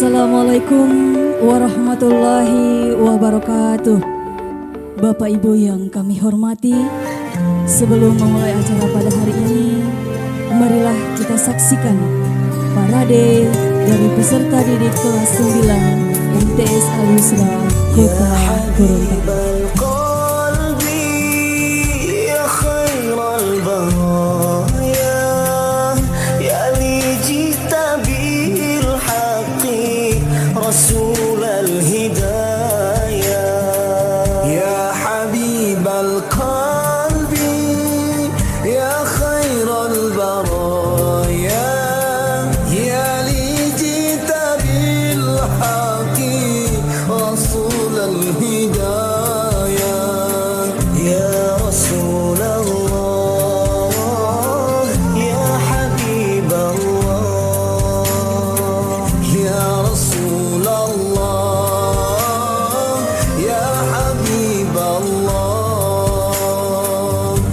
Assalamualaikum warahmatullahi wabarakatuh. Bapak Ibu yang kami hormati, sebelum memulai acara pada hari ini, marilah kita saksikan parade dari peserta didik kelas 9 MTS Al Yusra Kota Gorontalo. رسول الهداية يا حبيب القلب يا خير البرايا يا لي جئت بالحق رسول الهداية يا رسول الله يا حبيب الله يا رسول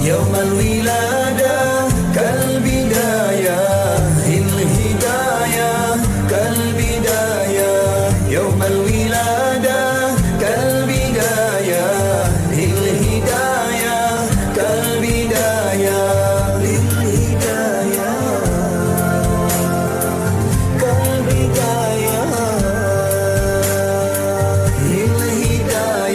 يوم الولادة كالبداية الهداية كالبداية يوم الولادة كالبداية الهداية كالبداية للهداية كالبداية للهداية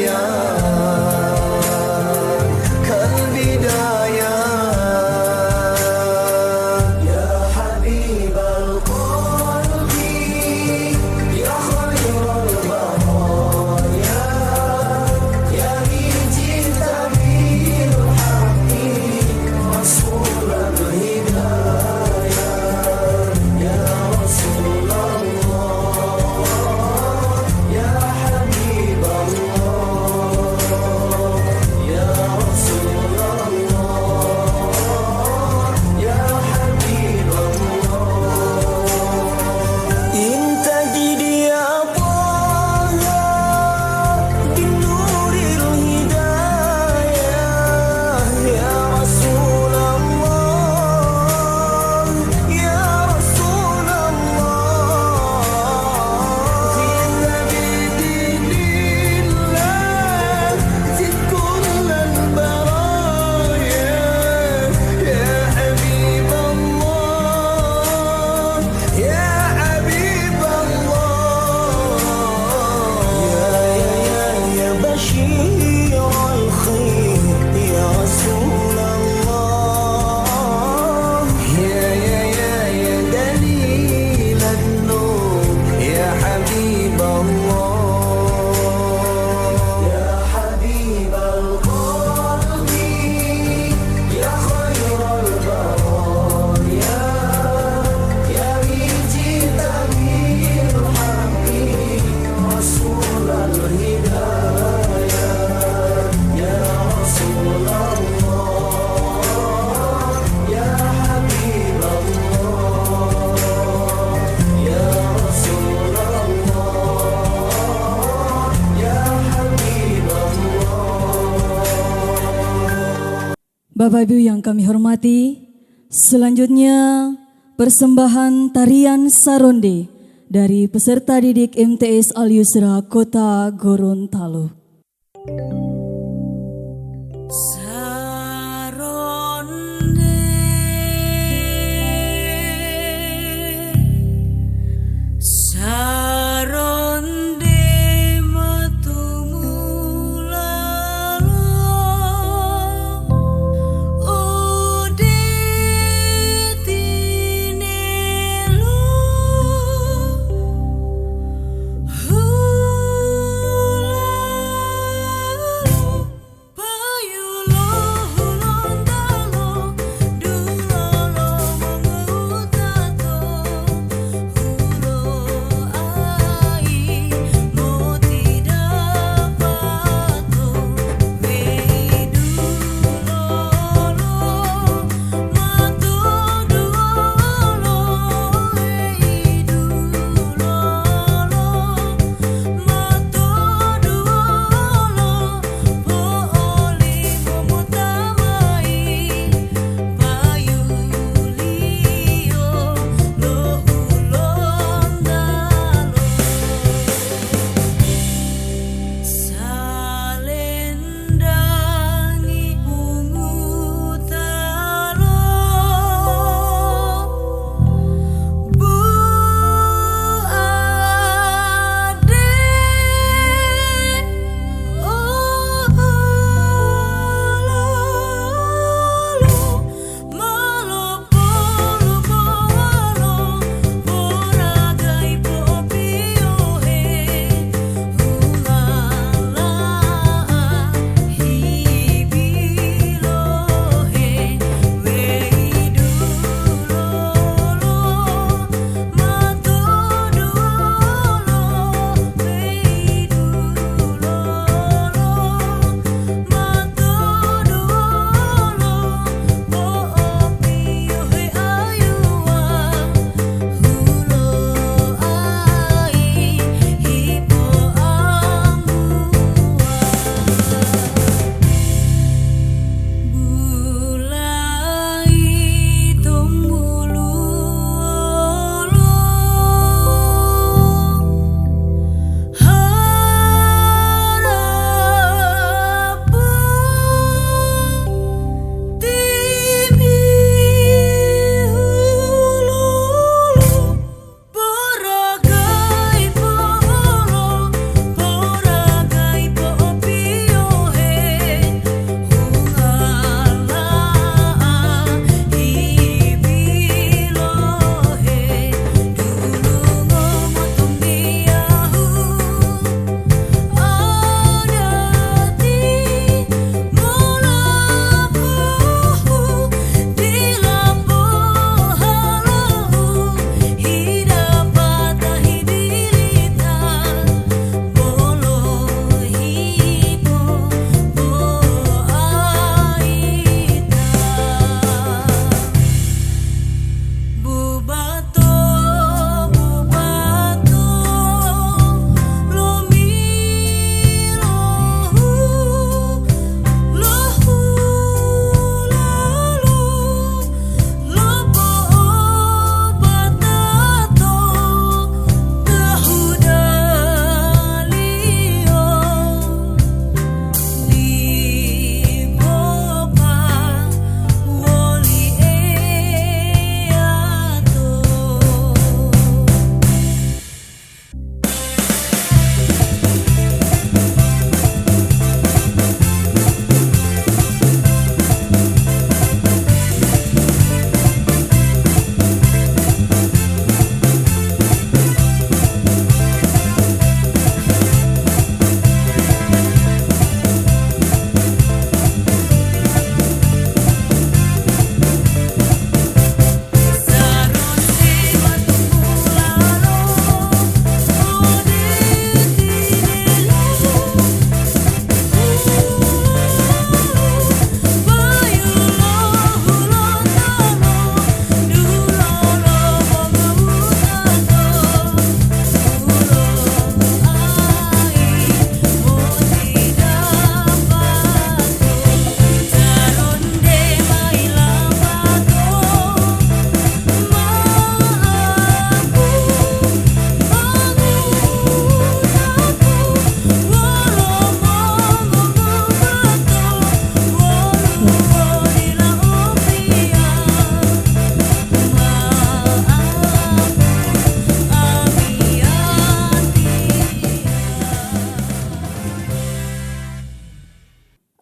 Bapak Ibu yang kami hormati, selanjutnya persembahan tarian Saronde dari peserta didik MTS Al Yusra Kota Gorontalo. You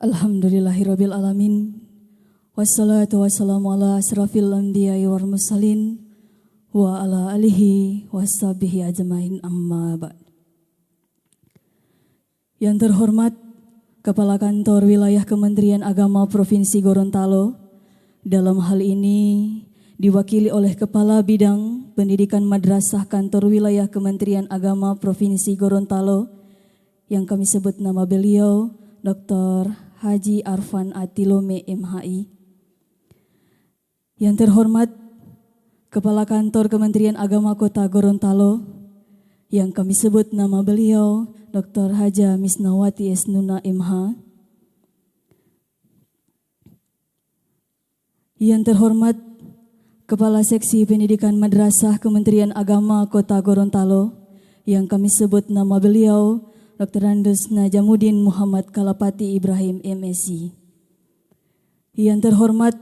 Alhamdulillahirabbil alamin. Wassalatu wassalamu ala asrafil anbiya'i wal mursalin wa ala alihi washabihi ajmain, amma ba'd. Yang terhormat Kepala Kantor Wilayah Kementerian Agama Provinsi Gorontalo, dalam hal ini diwakili oleh Kepala Bidang Pendidikan Madrasah Kantor Wilayah Kementerian Agama Provinsi Gorontalo, yang kami sebut nama beliau Dr. Haji Arfan Atilome MHI. Yang terhormat Kepala Kantor Kementerian Agama Kota Gorontalo, yang kami sebut nama beliau Dr. Haja Misnawati Esnuna MH. Yang terhormat Kepala Seksi Pendidikan Madrasah Kementerian Agama Kota Gorontalo, yang kami sebut nama beliau Dr. Andes Najamuddin Muhammad Kalapati Ibrahim MSc. Yang terhormat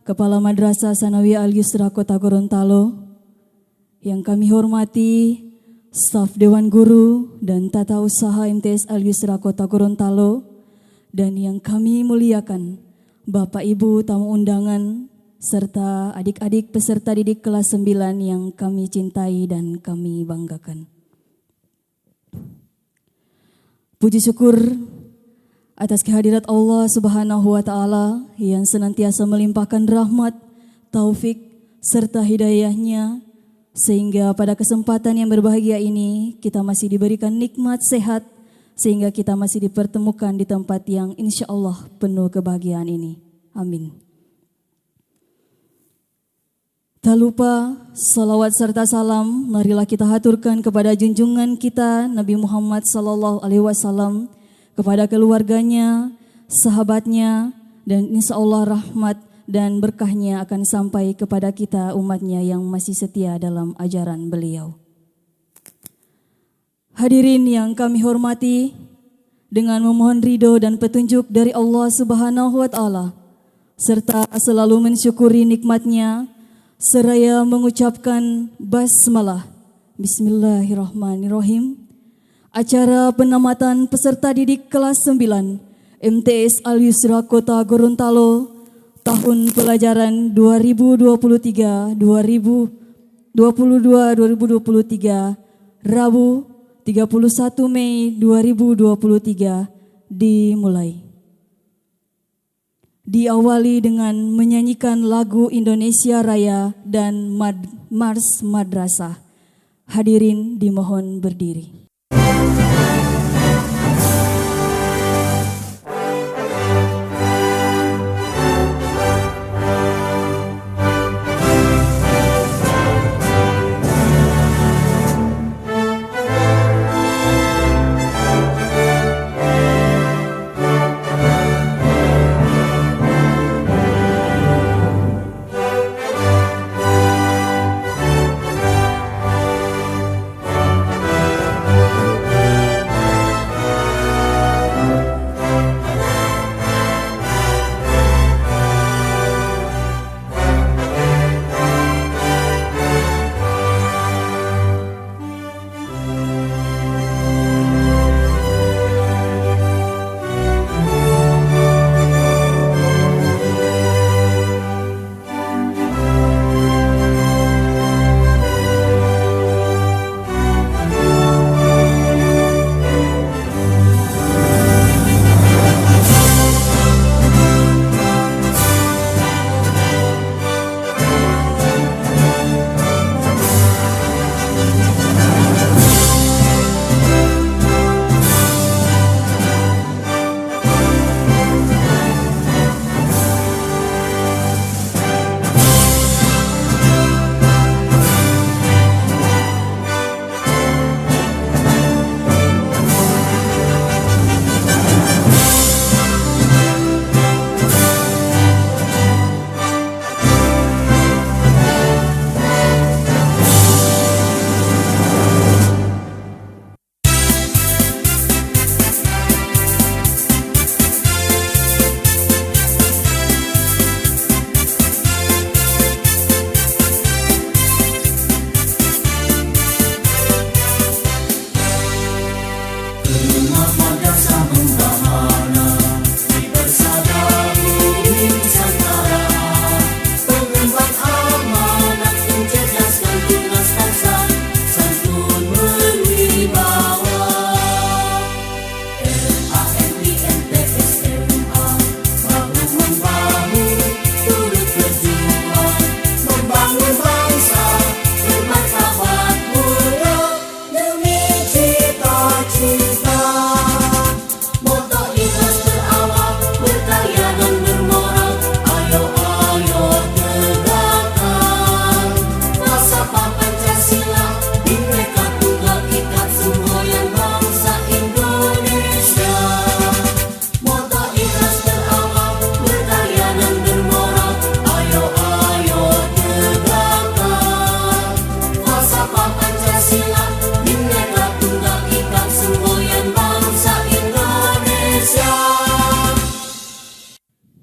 Kepala Madrasah Sanawiyah Al-Yusra Kota Gorontalo, yang kami hormati staf Dewan Guru dan Tata Usaha MTS Al-Yusra Kota Gorontalo, dan yang kami muliakan Bapak Ibu tamu undangan serta adik-adik peserta didik kelas 9 yang kami cintai dan kami banggakan. Puji syukur atas kehadirat Allah Subhanahu wa Ta'ala yang senantiasa melimpahkan rahmat, taufik, serta hidayahnya, sehingga pada kesempatan yang berbahagia ini kita masih diberikan nikmat sehat, sehingga kita masih dipertemukan di tempat yang insya Allah penuh kebahagiaan ini. Amin. Tak lupa salawat serta salam marilah kita haturkan kepada junjungan kita Nabi Muhammad SAW, kepada keluarganya, sahabatnya, dan insya Allah rahmat dan berkahnya akan sampai kepada kita umatnya yang masih setia dalam ajaran beliau. Hadirin yang kami hormati, dengan memohon ridho dan petunjuk dari Allah Subhanahu wa Ta'ala, serta selalu mensyukuri nikmatnya, seraya mengucapkan basmalah, bismillahirrahmanirrahim. Acara penamatan peserta didik kelas 9 MTS Al-Yusra Kota Gorontalo tahun pelajaran 2023-2023 Rabu 31 Mei 2023 dimulai. Diawali dengan menyanyikan lagu Indonesia Raya dan Mars Madrasah. Hadirin dimohon berdiri.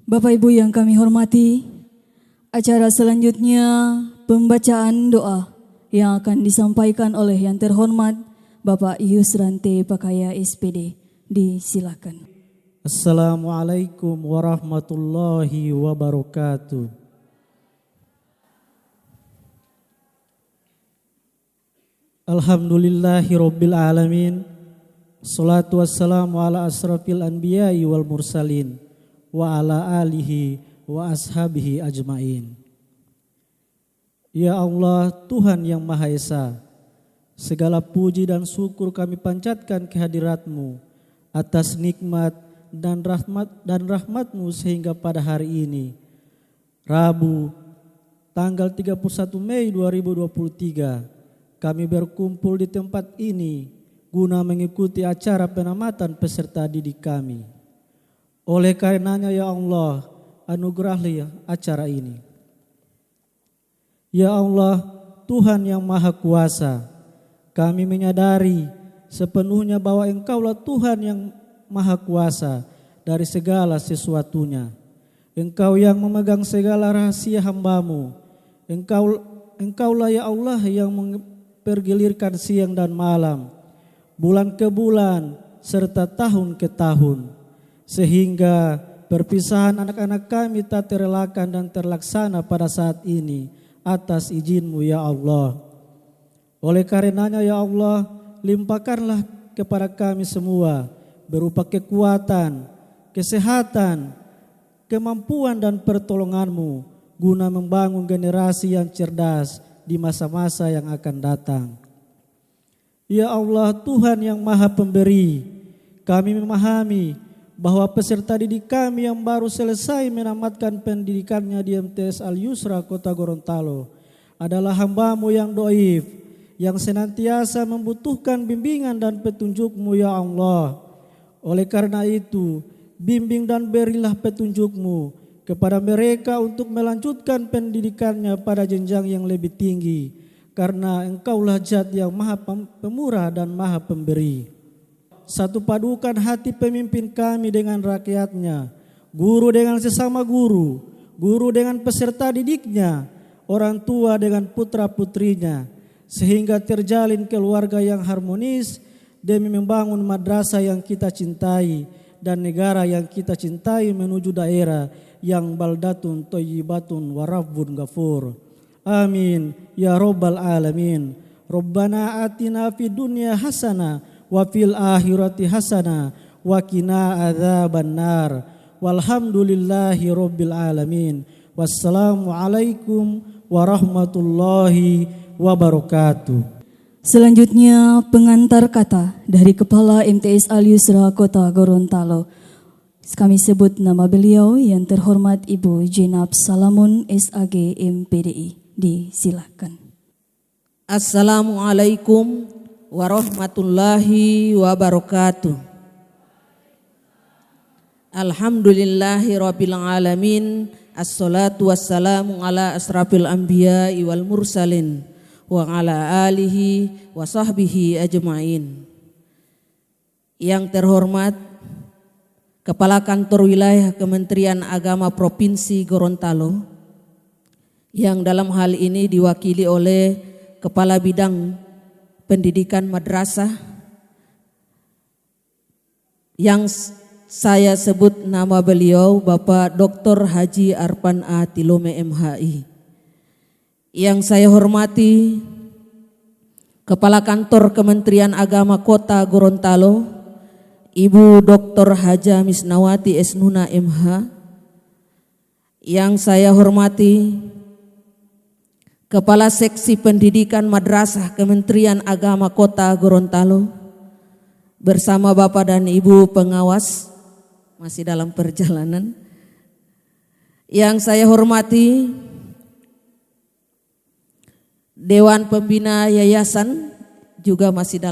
Bapak Ibu yang kami hormati, acara selanjutnya pembacaan doa yang akan disampaikan oleh yang terhormat Bapak Yusrante Pakaya SPD. Disilakan. Assalamualaikum warahmatullahi wabarakatuh. Alhamdulillahi rabbil alamin. Salatu wassalamu ala asrafil anbiya'i wal mursalin wa ala alihi wa ashabihi ajmain. Ya Allah, Tuhan yang Maha Esa, segala puji dan syukur kami panjatkan kehadirat-Mu atas nikmat dan rahmat-Mu sehingga pada hari ini, Rabu, tanggal 31 Mei 2023, kami berkumpul di tempat ini guna mengikuti acara penamatan peserta didik kami. Oleh karenanya ya Allah, anugerahilah acara ini. Ya Allah, Tuhan yang Maha Kuasa, kami menyadari sepenuhnya bahwa Engkaulah Tuhan yang Maha Kuasa dari segala sesuatunya. Engkau yang memegang segala rahasia hamba-Mu. Engkaulah ya Allah yang mempergilirkan siang dan malam, bulan ke bulan, serta tahun ke tahun, sehingga perpisahan anak-anak kami tak terelakkan dan terlaksana pada saat ini atas izin-Mu ya Allah. Oleh karenanya ya Allah, limpahkanlah kepada kami semua berupa kekuatan, kesehatan, kemampuan dan pertolongan-Mu guna membangun generasi yang cerdas di masa-masa yang akan datang. Ya Allah, Tuhan yang Maha Pemberi, kami memahami bahwa peserta didik kami yang baru selesai menamatkan pendidikannya di MTS Al-Yusra Kota Gorontalo adalah hamba-Mu yang doif, yang senantiasa membutuhkan bimbingan dan petunjuk-Mu ya Allah. Oleh karena itu, bimbing dan berilah petunjuk-Mu kepada mereka untuk melanjutkan pendidikannya pada jenjang yang lebih tinggi, karena Engkaulah Zat yang Maha Pemurah dan Maha Pemberi. Satu padukan hati pemimpin kami dengan rakyatnya, guru dengan sesama guru, guru dengan peserta didiknya, orang tua dengan putra-putrinya, sehingga terjalin keluarga yang harmonis demi membangun madrasah yang kita cintai dan negara yang kita cintai menuju daerah yang baldatun thayyibatun wa rabbun ghafur. Amin ya rabbal alamin. Rabbana atina fid dunya hasanah wa fil akhirati hasanah wa qina adzabannar. Walhamdulillahi rabbil alamin. Wassalamu alaikum warahmatullahi wabarakatuh. Selanjutnya pengantar kata dari Kepala MTS Al-Yusra Kota Gorontalo. Kami sebut nama beliau yang terhormat Ibu Jenab Salamun SAG MPDI. Disilakan. Assalamualaikum warahmatullahi wabarakatuh. Alhamdulillahi rabbil alamin. Assalatu wassalamu ala asrafil anbiya'i wal mursalin wa ala alihi wa sahbihi ajma'in. Yang terhormat Kepala Kantor Wilayah Kementerian Agama Provinsi Gorontalo, yang dalam hal ini diwakili oleh Kepala Bidang Pendidikan Madrasah, yang saya sebut nama beliau Bapak Dr. Haji Arpan A. Tilome MHI. Yang saya hormati Kepala Kantor Kementerian Agama Kota Gorontalo, Ibu Dr. Haja Misnawati Esnuna MH. Yang saya hormati Kepala Seksi Pendidikan Madrasah Kementerian Agama Kota Gorontalo bersama Bapak dan Ibu pengawas masih dalam perjalanan. Yang saya hormati Dewan Pembina Yayasan juga masih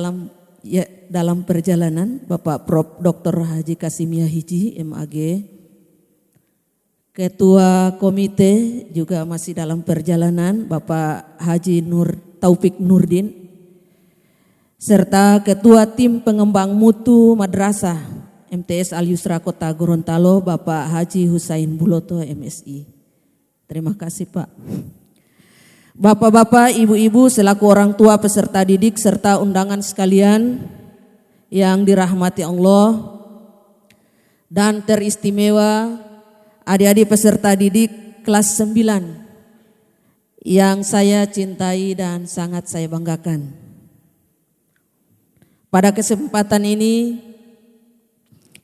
dalam perjalanan, Bapak Prof. Dr. Haji Kasim Yahiji MAG. Ketua Komite juga masih dalam perjalanan, Bapak Haji Taufik Nurdin. Serta Ketua Tim Pengembang Mutu Madrasah MTS Al Yusra Kota Gorontalo, Bapak Haji Husain Buloto MSI. Terima kasih Pak. Bapak-bapak, ibu-ibu selaku orang tua peserta didik serta undangan sekalian yang dirahmati Allah dan teristimewa adik-adik peserta didik kelas 9 yang saya cintai dan sangat saya banggakan. Pada kesempatan ini,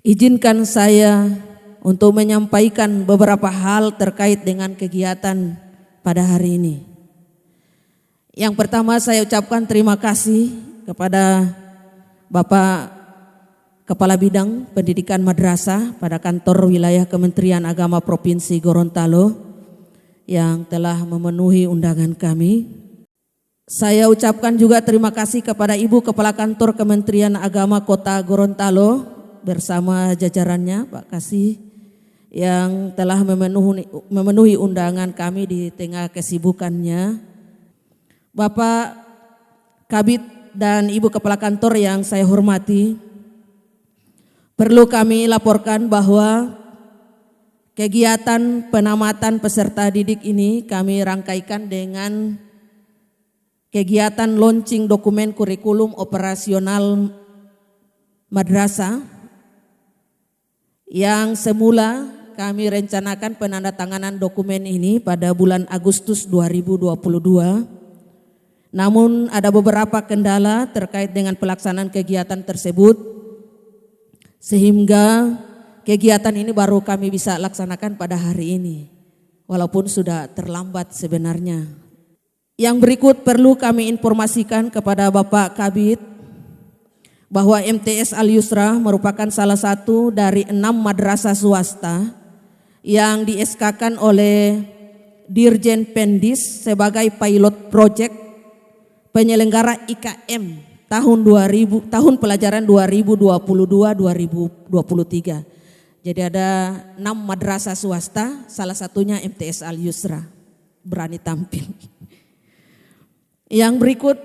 izinkan saya untuk menyampaikan beberapa hal terkait dengan kegiatan pada hari ini. Yang pertama, saya ucapkan terima kasih kepada Bapak Kepala Bidang Pendidikan Madrasah pada kantor wilayah Kementerian Agama Provinsi Gorontalo yang telah memenuhi undangan kami. Saya ucapkan juga terima kasih kepada Ibu Kepala Kantor Kementerian Agama Kota Gorontalo bersama jajarannya, Pak Kasih, yang telah memenuhi undangan kami di tengah kesibukannya. Bapak Kabid dan Ibu Kepala Kantor yang saya hormati, perlu kami laporkan bahwa kegiatan penamatan peserta didik ini kami rangkaikan dengan kegiatan launching dokumen kurikulum operasional madrasah yang semula kami rencanakan penandatanganan dokumen ini pada bulan Agustus 2022. Namun ada beberapa kendala terkait dengan pelaksanaan kegiatan tersebut sehingga kegiatan ini baru kami bisa laksanakan pada hari ini, walaupun sudah terlambat sebenarnya. Yang berikut perlu kami informasikan kepada Bapak Kabid bahwa MTS Al Yusra merupakan salah satu dari 6 madrasah swasta yang di-SK-kan oleh Dirjen Pendis sebagai pilot project penyelenggara IKM tahun pelajaran 2022-2023. Jadi ada 6 madrasah swasta, salah satunya MTS Al Yusra, berani tampil. Yang berikut,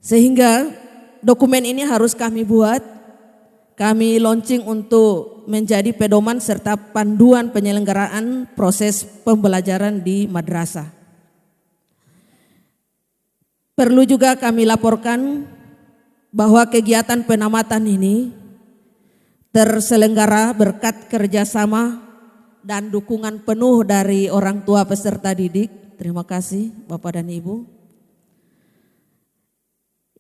sehingga dokumen ini harus kami buat, kami launching untuk menjadi pedoman serta panduan penyelenggaraan proses pembelajaran di madrasah. Perlu juga kami laporkan bahwa kegiatan penamatan ini terselenggara berkat kerjasama dan dukungan penuh dari orang tua peserta didik. Terima kasih Bapak dan Ibu.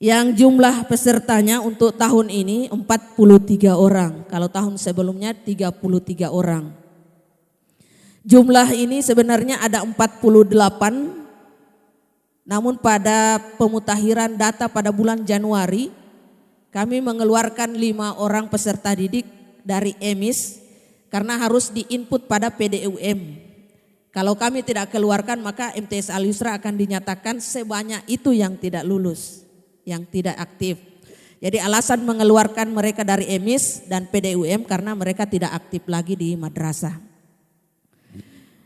Yang jumlah pesertanya untuk tahun ini 43 orang. Kalau tahun sebelumnya 33 orang. Jumlah ini sebenarnya ada 48. Namun pada pemutakhiran data pada bulan Januari, kami mengeluarkan 5 orang peserta didik dari EMIS karena harus diinput pada PDUM. Kalau kami tidak keluarkan maka MTS Al Yusra akan dinyatakan sebanyak itu yang tidak lulus, yang tidak aktif. Jadi alasan mengeluarkan mereka dari EMIS dan PDUM karena mereka tidak aktif lagi di madrasah.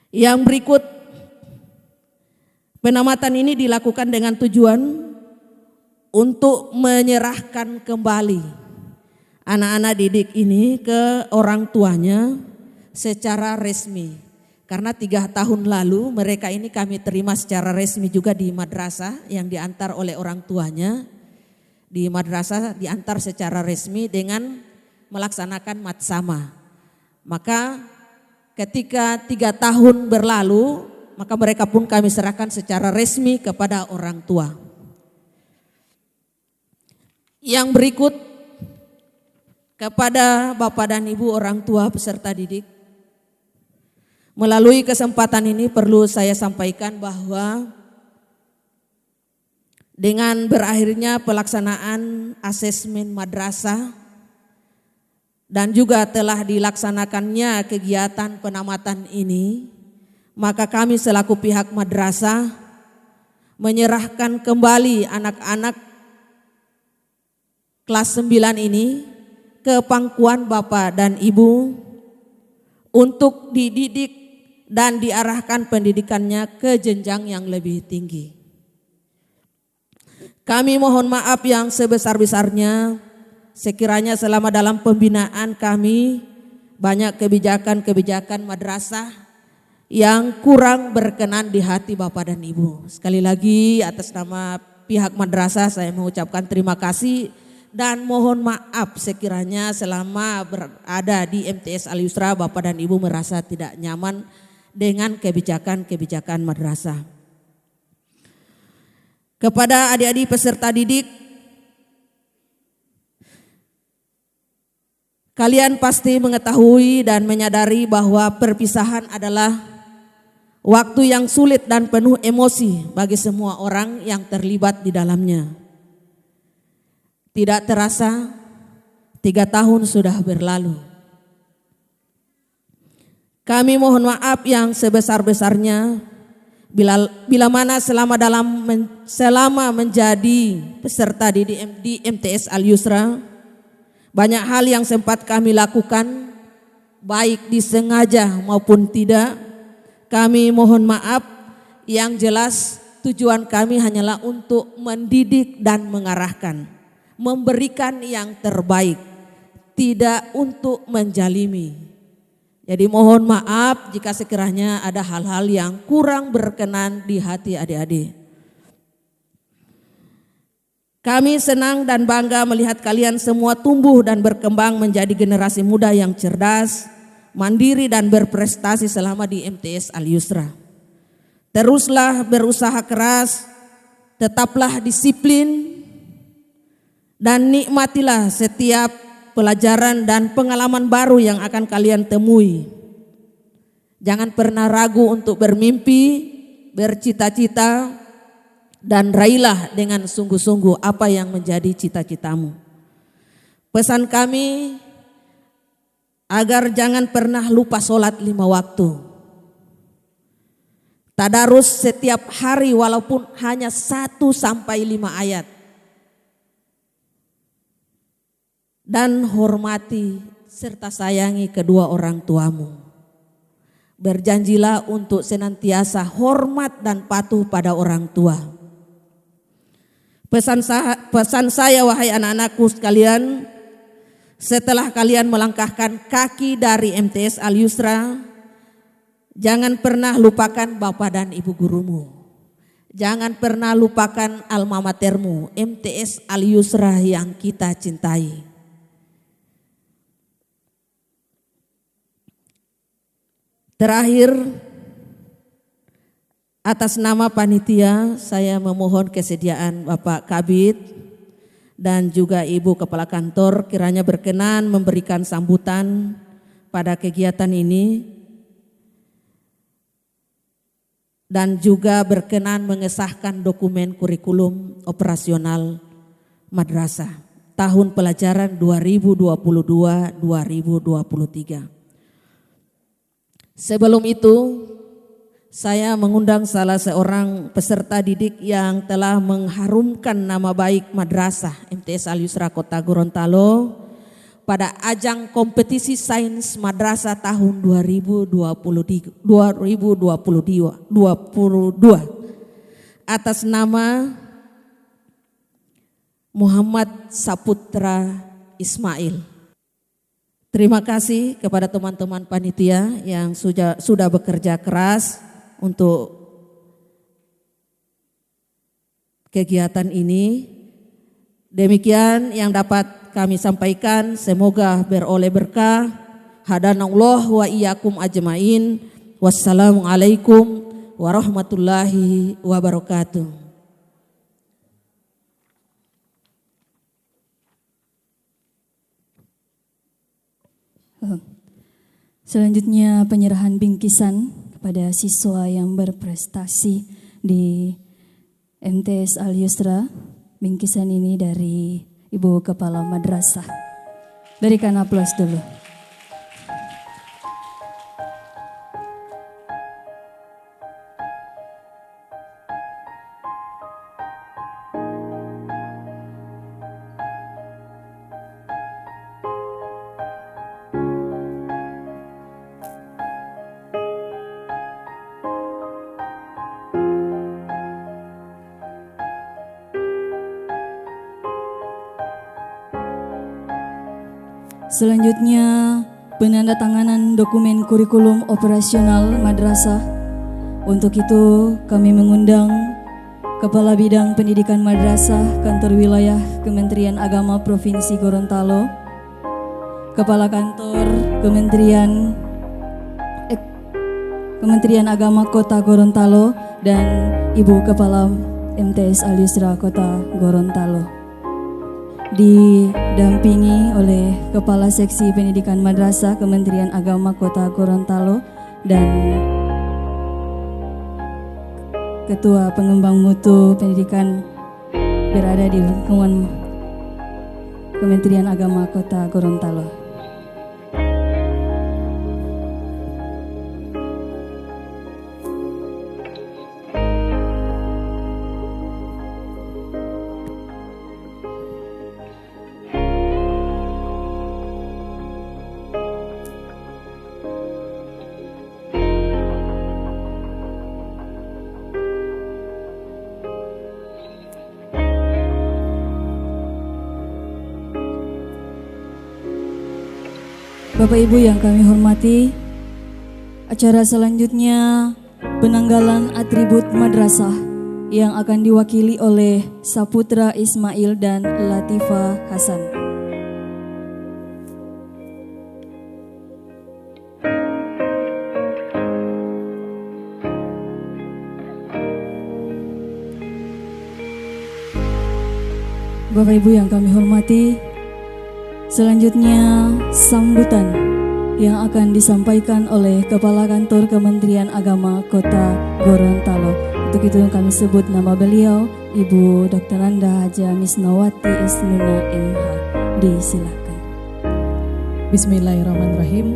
Yang berikut, penamatan ini dilakukan dengan tujuan untuk menyerahkan kembali anak-anak didik ini ke orang tuanya secara resmi. Karena 3 tahun lalu mereka ini kami terima secara resmi juga di madrasah yang diantar oleh orang tuanya. Di madrasah diantar secara resmi dengan melaksanakan matsama. Maka ketika 3 tahun berlalu, maka mereka pun kami serahkan secara resmi kepada orang tua. Yang berikut, kepada Bapak dan Ibu orang tua peserta didik, melalui kesempatan ini perlu saya sampaikan bahwa dengan berakhirnya pelaksanaan asesmen madrasah dan juga telah dilaksanakannya kegiatan penamatan ini, maka kami selaku pihak madrasah menyerahkan kembali anak-anak kelas 9 ini ke pangkuan Bapak dan Ibu untuk dididik dan diarahkan pendidikannya ke jenjang yang lebih tinggi. Kami mohon maaf yang sebesar-besarnya sekiranya selama dalam pembinaan kami banyak kebijakan-kebijakan madrasah yang kurang berkenan di hati Bapak dan Ibu. Sekali lagi atas nama pihak madrasah saya mengucapkan terima kasih dan mohon maaf sekiranya selama berada di MTS Al Yusra Bapak dan Ibu merasa tidak nyaman dengan kebijakan-kebijakan madrasah. Kepada adik-adik peserta didik, kalian pasti mengetahui dan menyadari bahwa perpisahan adalah waktu yang sulit dan penuh emosi bagi semua orang yang terlibat di dalamnya. Tidak terasa 3 tahun sudah berlalu. Kami mohon maaf yang sebesar-besarnya bila mana selama menjadi peserta di MTS Al Yusra, banyak hal yang sempat kami lakukan, baik disengaja maupun tidak. Kami mohon maaf, yang jelas tujuan kami hanyalah untuk mendidik dan mengarahkan, memberikan yang terbaik, tidak untuk menjalimi. Jadi mohon maaf jika sekiranya ada hal-hal yang kurang berkenan di hati adik-adik. Kami senang dan bangga melihat kalian semua tumbuh dan berkembang menjadi generasi muda yang cerdas, mandiri dan berprestasi selama di MTS Al Yusra. Teruslah berusaha keras, tetaplah disiplin, dan nikmatilah setiap pelajaran dan pengalaman baru yang akan kalian temui. Jangan pernah ragu untuk bermimpi, bercita-cita, dan raihlah dengan sungguh-sungguh apa yang menjadi cita-citamu. Pesan kami agar jangan pernah lupa sholat 5 waktu. Tadarus setiap hari walaupun hanya 1 sampai 5 ayat. Dan hormati serta sayangi kedua orang tuamu. Berjanjilah untuk senantiasa hormat dan patuh pada orang tua. Pesan saya wahai anak-anakku sekalian, setelah kalian melangkahkan kaki dari MTS Al Yusra, jangan pernah lupakan bapak dan ibu gurumu. Jangan pernah lupakan alma matermu, MTS Al Yusra yang kita cintai. Terakhir, atas nama panitia saya memohon kesediaan Bapak Kabid dan juga Ibu Kepala Kantor kiranya berkenan memberikan sambutan pada kegiatan ini dan juga berkenan mengesahkan dokumen kurikulum operasional madrasah tahun pelajaran 2022-2023. Sebelum itu, saya mengundang salah seorang peserta didik yang telah mengharumkan nama baik madrasah MTS Al Yusra Kota Gorontalo pada ajang kompetisi sains madrasah tahun 2022 atas nama Muhammad Saputra Ismail. Terima kasih kepada teman-teman panitia yang sudah bekerja keras untuk kegiatan ini. Demikian yang dapat kami sampaikan, semoga beroleh berkah. Hadanallah wa iyyakum ajmain. Wassalamualaikum warahmatullahi wabarakatuh. Selanjutnya penyerahan bingkisan kepada siswa yang berprestasi di MTS Al Yusra. Bingkisan ini dari Ibu Kepala Madrasah. Berikan aplaus dulu. Selanjutnya, penandatanganan dokumen kurikulum operasional madrasah. Untuk itu, kami mengundang Kepala Bidang Pendidikan Madrasah Kantor Wilayah Kementerian Agama Provinsi Gorontalo, Kepala Kantor Kementerian Agama Kota Gorontalo, dan Ibu Kepala MTS Al-Yusra Kota Gorontalo, didampingi oleh Kepala Seksi Pendidikan Madrasah Kementerian Agama Kota Gorontalo dan Ketua Pengembang Mutu Pendidikan berada di lingkungan Kementerian Agama Kota Gorontalo. Bapak Ibu yang kami hormati, acara selanjutnya penanggalan atribut madrasah yang akan diwakili oleh Saputra Ismail dan Latifa Hasan. Bapak Ibu yang kami hormati, selanjutnya sambutan yang akan disampaikan oleh Kepala Kantor Kementerian Agama Kota Gorontalo. Untuk itu kami sebut nama beliau, Ibu Dr. Anda Haja Misnawati Isnuna MH. Disilakan. Bismillahirrahmanirrahim.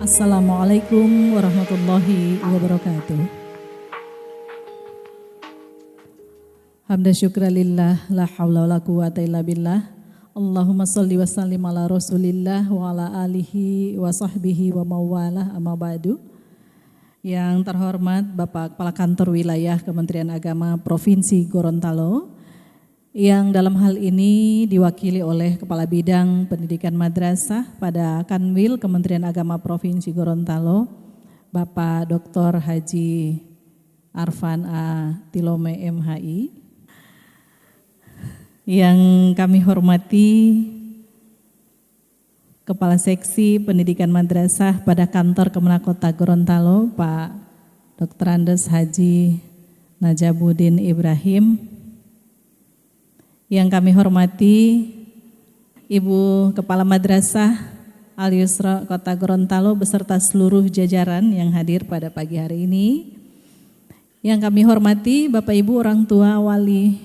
Assalamualaikum warahmatullahi wabarakatuh. Hamda syukra lillah, la hawla wa la quwata illa billah. Allahumma salli wa sallim ala rasulillah wa ala alihi wa sahbihi wa mawalah, amma ba'du. Yang terhormat Bapak Kepala Kantor Wilayah Kementerian Agama Provinsi Gorontalo, yang dalam hal ini diwakili oleh Kepala Bidang Pendidikan Madrasah pada Kanwil Kementerian Agama Provinsi Gorontalo, Bapak Dr. Haji Arfan A. Tilome MHI. Yang kami hormati Kepala Seksi Pendidikan Madrasah pada Kantor Kemenak Kota Gorontalo, Pak Dr. Andes Haji Najabuddin Ibrahim. Yang kami hormati Ibu Kepala Madrasah Al-Yusra Kota Gorontalo beserta seluruh jajaran yang hadir pada pagi hari ini. Yang kami hormati Bapak Ibu orang tua wali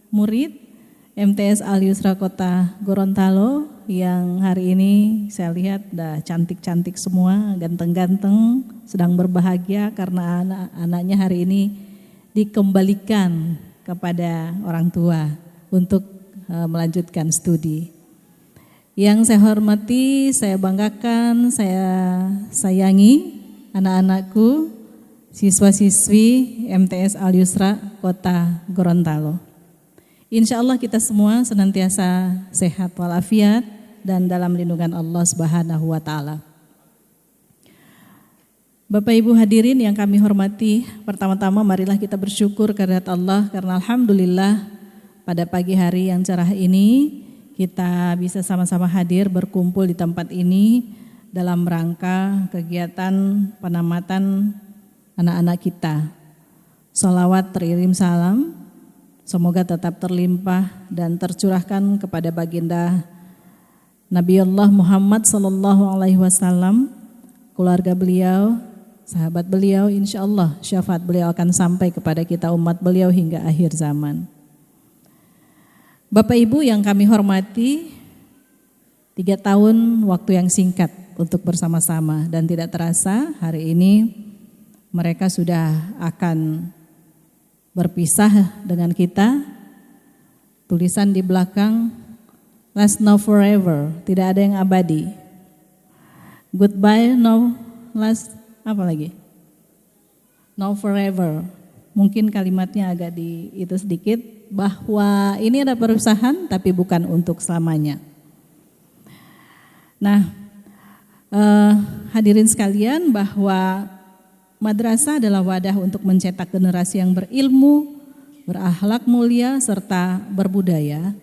murid MTS Al-Yusra Kota Gorontalo yang hari ini saya lihat dah cantik-cantik semua, ganteng-ganteng, sedang berbahagia karena anak-anaknya hari ini dikembalikan kepada orang tua untuk melanjutkan studi. Yang saya hormati, saya banggakan, saya sayangi anak-anakku, siswa-siswi MTS Al-Yusra Kota Gorontalo. Insya Allah kita semua senantiasa sehat walafiat dan dalam lindungan Allah Subhanahu wa Ta'ala. Bapak Ibu hadirin yang kami hormati, pertama-tama marilah kita bersyukur kehadirat Allah karena alhamdulillah pada pagi hari yang cerah ini kita bisa sama-sama hadir berkumpul di tempat ini dalam rangka kegiatan penamatan anak-anak kita. Sholawat teririm salam semoga tetap terlimpah dan tercurahkan kepada baginda Nabi Allah Muhammad SAW, keluarga beliau, sahabat beliau, insya Allah syafaat beliau akan sampai kepada kita umat beliau hingga akhir zaman. Bapak Ibu yang kami hormati, 3 tahun waktu yang singkat untuk bersama-sama dan tidak terasa hari ini mereka sudah akan berpisah dengan kita. Tulisan di belakang, last now forever, tidak ada yang abadi. Goodbye, no last, apa lagi? No forever. Mungkin kalimatnya agak itu sedikit, bahwa ini ada perpisahan tapi bukan untuk selamanya. Nah, hadirin sekalian, bahwa madrasah adalah wadah untuk mencetak generasi yang berilmu, berakhlak mulia, serta berbudaya,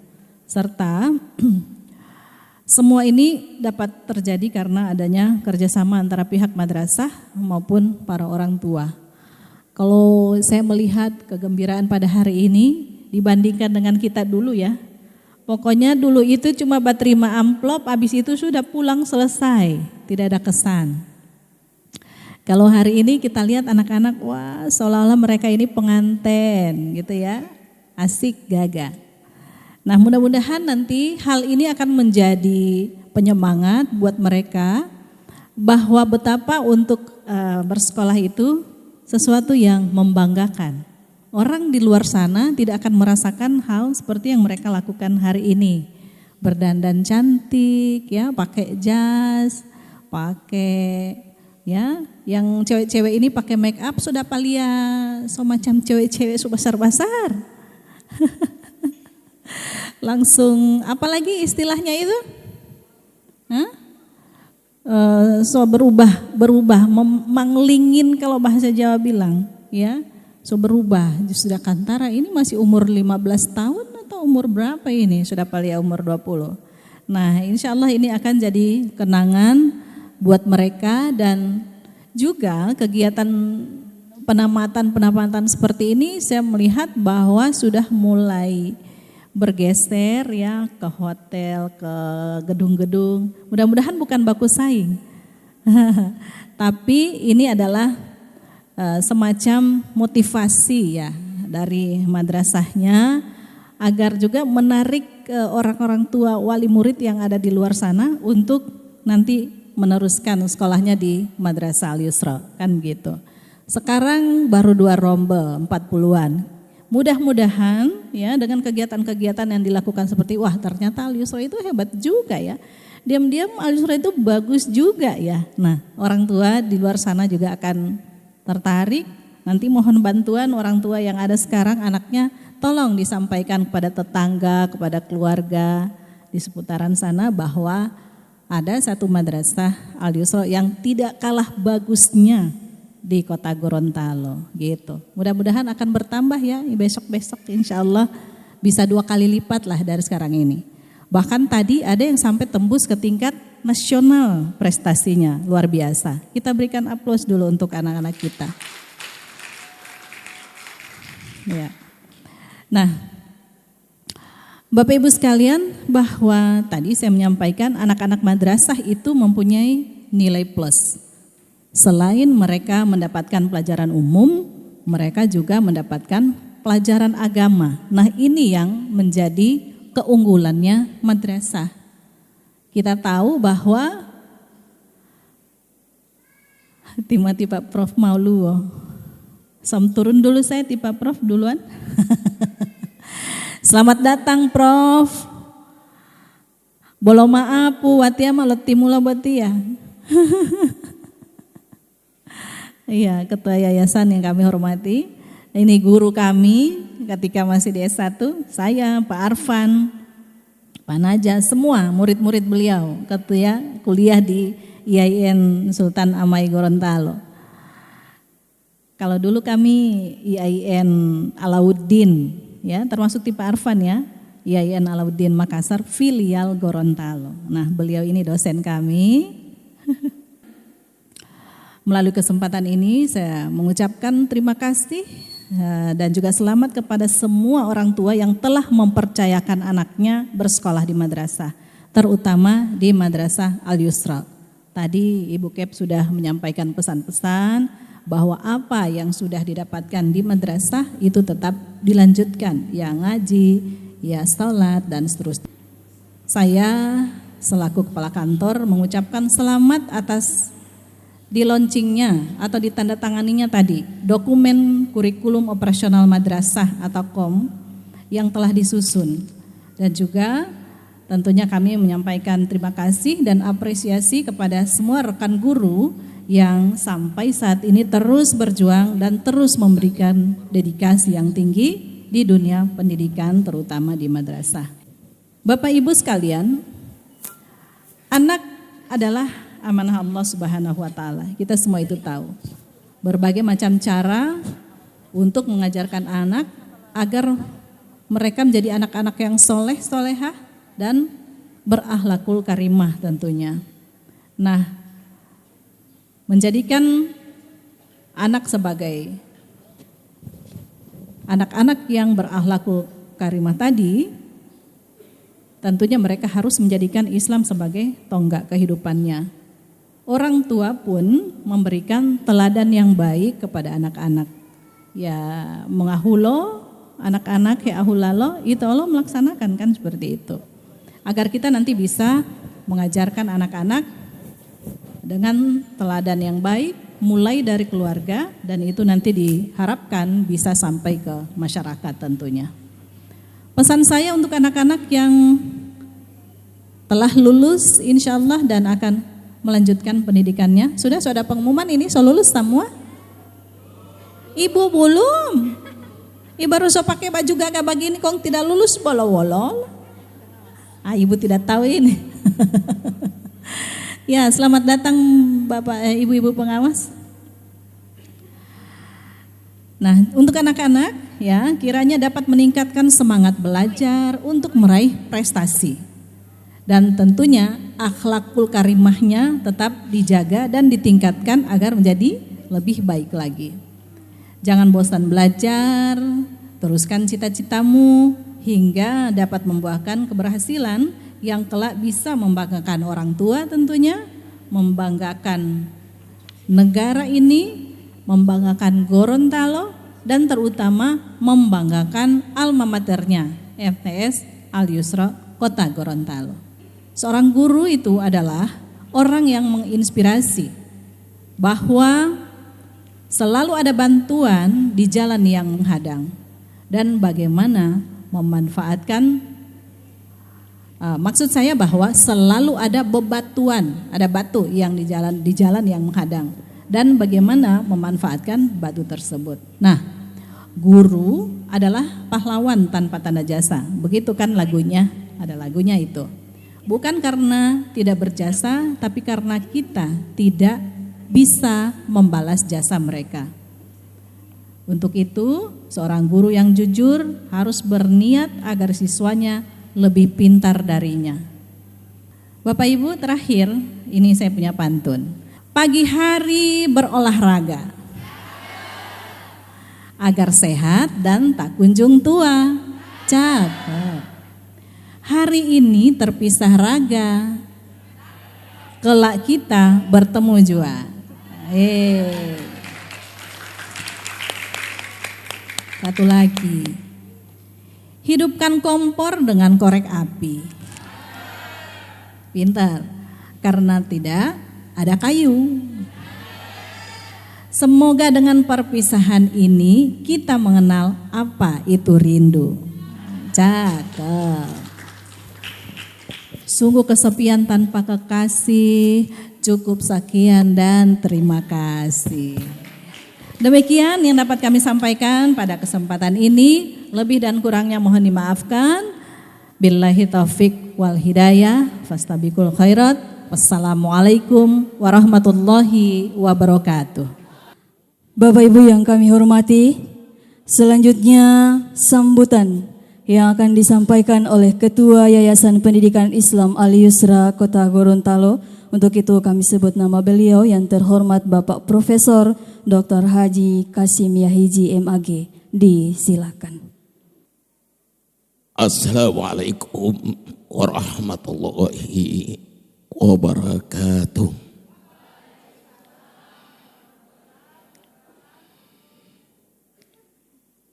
serta semua ini dapat terjadi karena adanya kerjasama antara pihak madrasah maupun para orang tua. Kalau saya melihat kegembiraan pada hari ini dibandingkan dengan kita dulu ya, pokoknya dulu itu cuma terima amplop, habis itu sudah pulang selesai, tidak ada kesan. Kalau hari ini kita lihat anak-anak, wah seolah-olah mereka ini pengantin gitu ya, asik gagah. Nah mudah-mudahan nanti hal ini akan menjadi penyemangat buat mereka bahwa betapa untuk bersekolah itu sesuatu yang membanggakan. Orang di luar sana tidak akan merasakan hal seperti yang mereka lakukan hari ini. Berdandan cantik ya, pakai jas, pakai ya, yang cewek-cewek ini pakai make up sudah palia, so macam cewek-cewek basar-basar. Langsung apalagi istilahnya itu? So berubah, manglingin kalau bahasa Jawa bilang, ya. So berubah, sudah kantara ini masih umur 15 tahun atau umur berapa ini? Sudah palia umur 20. Nah, insya Allah ini akan jadi kenangan buat mereka, dan juga kegiatan penamatan seperti ini saya melihat bahwa sudah mulai bergeser ya ke hotel, ke gedung-gedung. Mudah-mudahan bukan baku saing. Tapi ini adalah semacam motivasi ya dari madrasahnya agar juga menarik orang-orang tua wali murid yang ada di luar sana untuk nanti meneruskan sekolahnya di Madrasah Al-Yusra, kan gitu. Sekarang baru 2 rombel 40-an. Mudah-mudahan ya dengan kegiatan-kegiatan yang dilakukan seperti wah ternyata Al-Yusra itu hebat juga ya. Diam-diam Al-Yusra itu bagus juga ya. Nah, orang tua di luar sana juga akan tertarik. Nanti mohon bantuan orang tua yang ada sekarang, anaknya tolong disampaikan kepada tetangga, kepada keluarga di seputaran sana bahwa ada satu madrasah Al-Yusra yang tidak kalah bagusnya di kota Gorontalo gitu. Mudah-mudahan akan bertambah ya, besok-besok insya Allah bisa 2 kali lipat lah dari sekarang ini. Bahkan tadi ada yang sampai tembus ke tingkat nasional prestasinya, luar biasa. Kita berikan aplaus dulu untuk anak-anak kita. Ya. Nah, Bapak Ibu sekalian, bahwa tadi saya menyampaikan anak-anak madrasah itu mempunyai nilai plus. Selain mereka mendapatkan pelajaran umum, mereka juga mendapatkan pelajaran agama. Nah, ini yang menjadi keunggulannya madrasah. Kita tahu bahwa tiba-tiba Prof maulu. Turun dulu saya tiba Prof duluan. Selamat datang Prof. Bolo maaf watia maleti mula batia. Iya, ketua yayasan yang kami hormati. Ini guru kami ketika masih di S1, saya, Pak Arfan, Pak Naja, semua murid-murid beliau ketua kuliah di IAIN Sultan Amai Gorontalo. Kalau dulu kami IAIN Alauddin, ya termasuk tipe Arfan ya, IAIN Alauddin Makassar filial Gorontalo. Nah beliau ini dosen kami. Melalui kesempatan ini saya mengucapkan terima kasih dan juga selamat kepada semua orang tua yang telah mempercayakan anaknya bersekolah di madrasah, terutama di Madrasah Al-Yusra. Tadi Ibu Kep sudah menyampaikan pesan-pesan bahwa apa yang sudah didapatkan di madrasah itu tetap dilanjutkan, ya ngaji, ya salat dan seterusnya. Saya selaku kepala kantor mengucapkan selamat atas di launchingnya atau ditandatanganinya tadi dokumen kurikulum operasional madrasah atau KOM yang telah disusun, dan juga tentunya kami menyampaikan terima kasih dan apresiasi kepada semua rekan guru yang sampai saat ini terus berjuang dan terus memberikan dedikasi yang tinggi di dunia pendidikan terutama di madrasah. Bapak Ibu sekalian, anak adalah amanah Allah Subhanahu wa taala. Kita semua itu tahu. Berbagai macam cara untuk mengajarkan anak agar mereka menjadi anak-anak yang soleh, solehah dan berakhlakul karimah tentunya. Nah, menjadikan anak sebagai anak-anak yang berakhlakul karimah tadi, tentunya mereka harus menjadikan Islam sebagai tonggak kehidupannya. Orang tua pun memberikan teladan yang baik kepada anak-anak. Ya, mengahulo anak-anak ya ahulalo, itu Allah melaksanakan kan seperti itu. Agar kita nanti bisa mengajarkan anak-anak dengan teladan yang baik mulai dari keluarga, dan itu nanti diharapkan bisa sampai ke masyarakat tentunya. Pesan saya untuk anak-anak yang telah lulus insya Allah dan akan melanjutkan pendidikannya. Sudah ada pengumuman ini, so lulus semua? Ibu belum. Ibu baru so pakai baju gagah begini kong tidak lulus bolol-bolol. Ibu tidak tahu ini. Ya, selamat datang Bapak Ibu-ibu pengawas. Nah, untuk anak-anak ya, kiranya dapat meningkatkan semangat belajar untuk meraih prestasi. Dan tentunya akhlakul karimahnya tetap dijaga dan ditingkatkan agar menjadi lebih baik lagi. Jangan bosan belajar, teruskan cita-citamu hingga dapat membuahkan keberhasilan yang kelak bisa membanggakan orang tua tentunya, membanggakan negara ini, membanggakan Gorontalo, dan terutama membanggakan alma maternya, FTS Al Yusra Kota Gorontalo. Seorang guru itu adalah orang yang menginspirasi bahwa selalu ada bantuan di jalan yang menghadang, dan bagaimana memanfaatkan, maksud saya bahwa selalu ada bebatuan, ada batu yang di jalan yang menghadang, dan bagaimana memanfaatkan batu tersebut. Nah, guru adalah pahlawan tanpa tanda jasa, begitu kan lagunya, ada lagunya itu. Bukan karena tidak berjasa, tapi karena kita tidak bisa membalas jasa mereka. Untuk itu, seorang guru yang jujur harus berniat agar siswanya lebih pintar darinya. Bapak Ibu, terakhir ini saya punya pantun. Pagi hari berolahraga agar sehat dan tak kunjung tua. Cakep. Hari ini terpisah raga, kelak kita bertemu jua. Satu lagi, hidupkan kompor dengan korek api. Pintar, karena tidak ada kayu. Semoga dengan perpisahan ini kita mengenal apa itu rindu. Cakep. Sungguh kesepian tanpa kekasih, cukup sekian dan terima kasih. Demikian yang dapat kami sampaikan pada kesempatan ini, lebih dan kurangnya mohon dimaafkan. Billahi taufik wal hidayah, fastabiqul khairat. Wassalamualaikum warahmatullahi wabarakatuh. Bapak Ibu yang kami hormati, selanjutnya sambutan yang akan disampaikan oleh Ketua Yayasan Pendidikan Islam Al Yusra Kota Gorontalo. Untuk itu kami sebut nama beliau yang terhormat Bapak Profesor Dr. Haji Kasim Yahiji MAG. Disilakan. Assalamualaikum warahmatullahi wabarakatuh.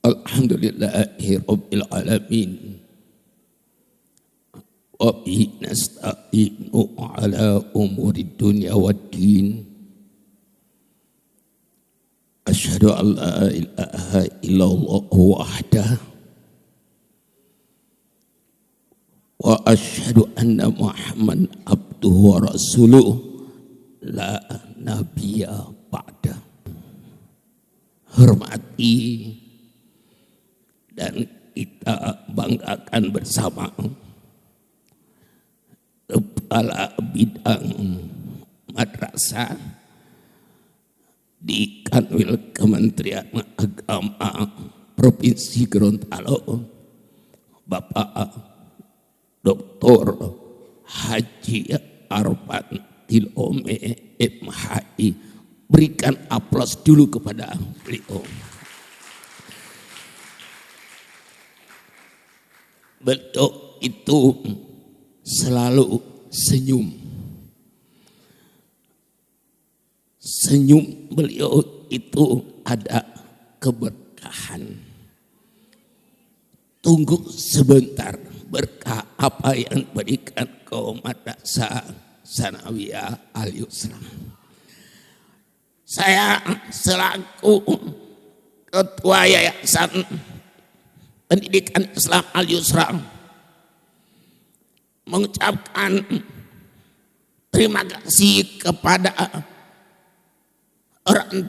Alhamdulillahi rabbil alamin. Wa bihi nasta'inu ala umuri dunya waddin. Asyhadu an la ilaha illallah wahdah wa asyhadu anna Muhammadan abduhu wa rasuluh la nabiyya ba'da. Hormati dan kita banggakan bersama Kepala Bidang madrasah di Kanwil Kementerian Agama Provinsi Gorontalo, Bapak Dr. Haji Arfan Tilome MHI. Berikan aplaus dulu kepada beliau. Beliau itu selalu senyum. Senyum beliau itu ada keberkahan. Tunggu sebentar, berkah apa yang diberikan ke Madrasah Sanawiyah Al-Yusra. Saya selaku Ketua Yayasan Pendidikan Islam Al-Yusra mengucapkan terima kasih kepada orang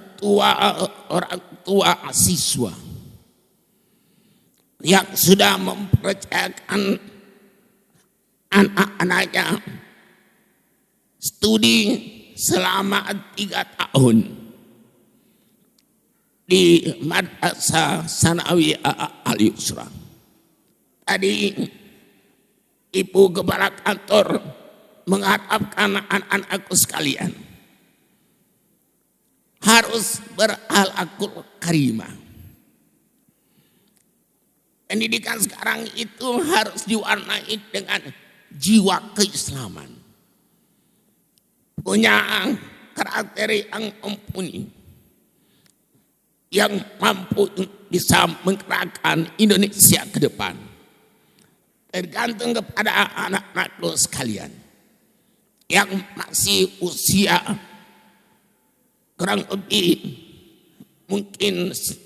tua siswa yang sudah mempercayakan anak-anaknya studi selama 3 tahun di Madrasah Sanawiyah Al-Yusra. Tadi Ibu Kepala Kantor mengharapkan anak-anakku sekalian harus berakhlakul karimah. Pendidikan sekarang itu harus diwarnai dengan jiwa keislaman. Punya karakter yang mumpuni, yang mampu bisa menggerakkan Indonesia ke depan. Tergantung kepada anak-anakku sekalian yang masih usia kurang lebih mungkin 12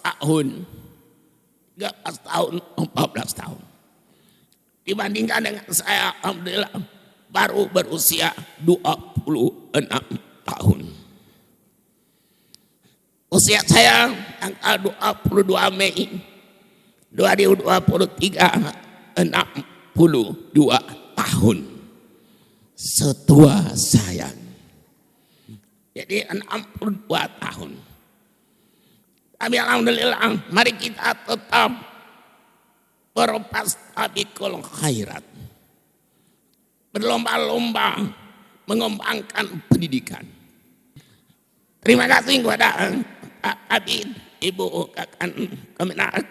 tahun, 13 tahun, 14 tahun. Dibandingkan dengan saya, alhamdulillah baru berusia 26 tahun. Usia saya tanggal 22 Mei 2023, 62 tahun. Setua saya. Jadi 62 tahun. Tapi alhamdulillah, mari kita tetap berfastabiqul khairat. Berlomba-lomba mengembangkan pendidikan. Terima kasih kepada Pak Abid, Ibu Kakan Kemenak,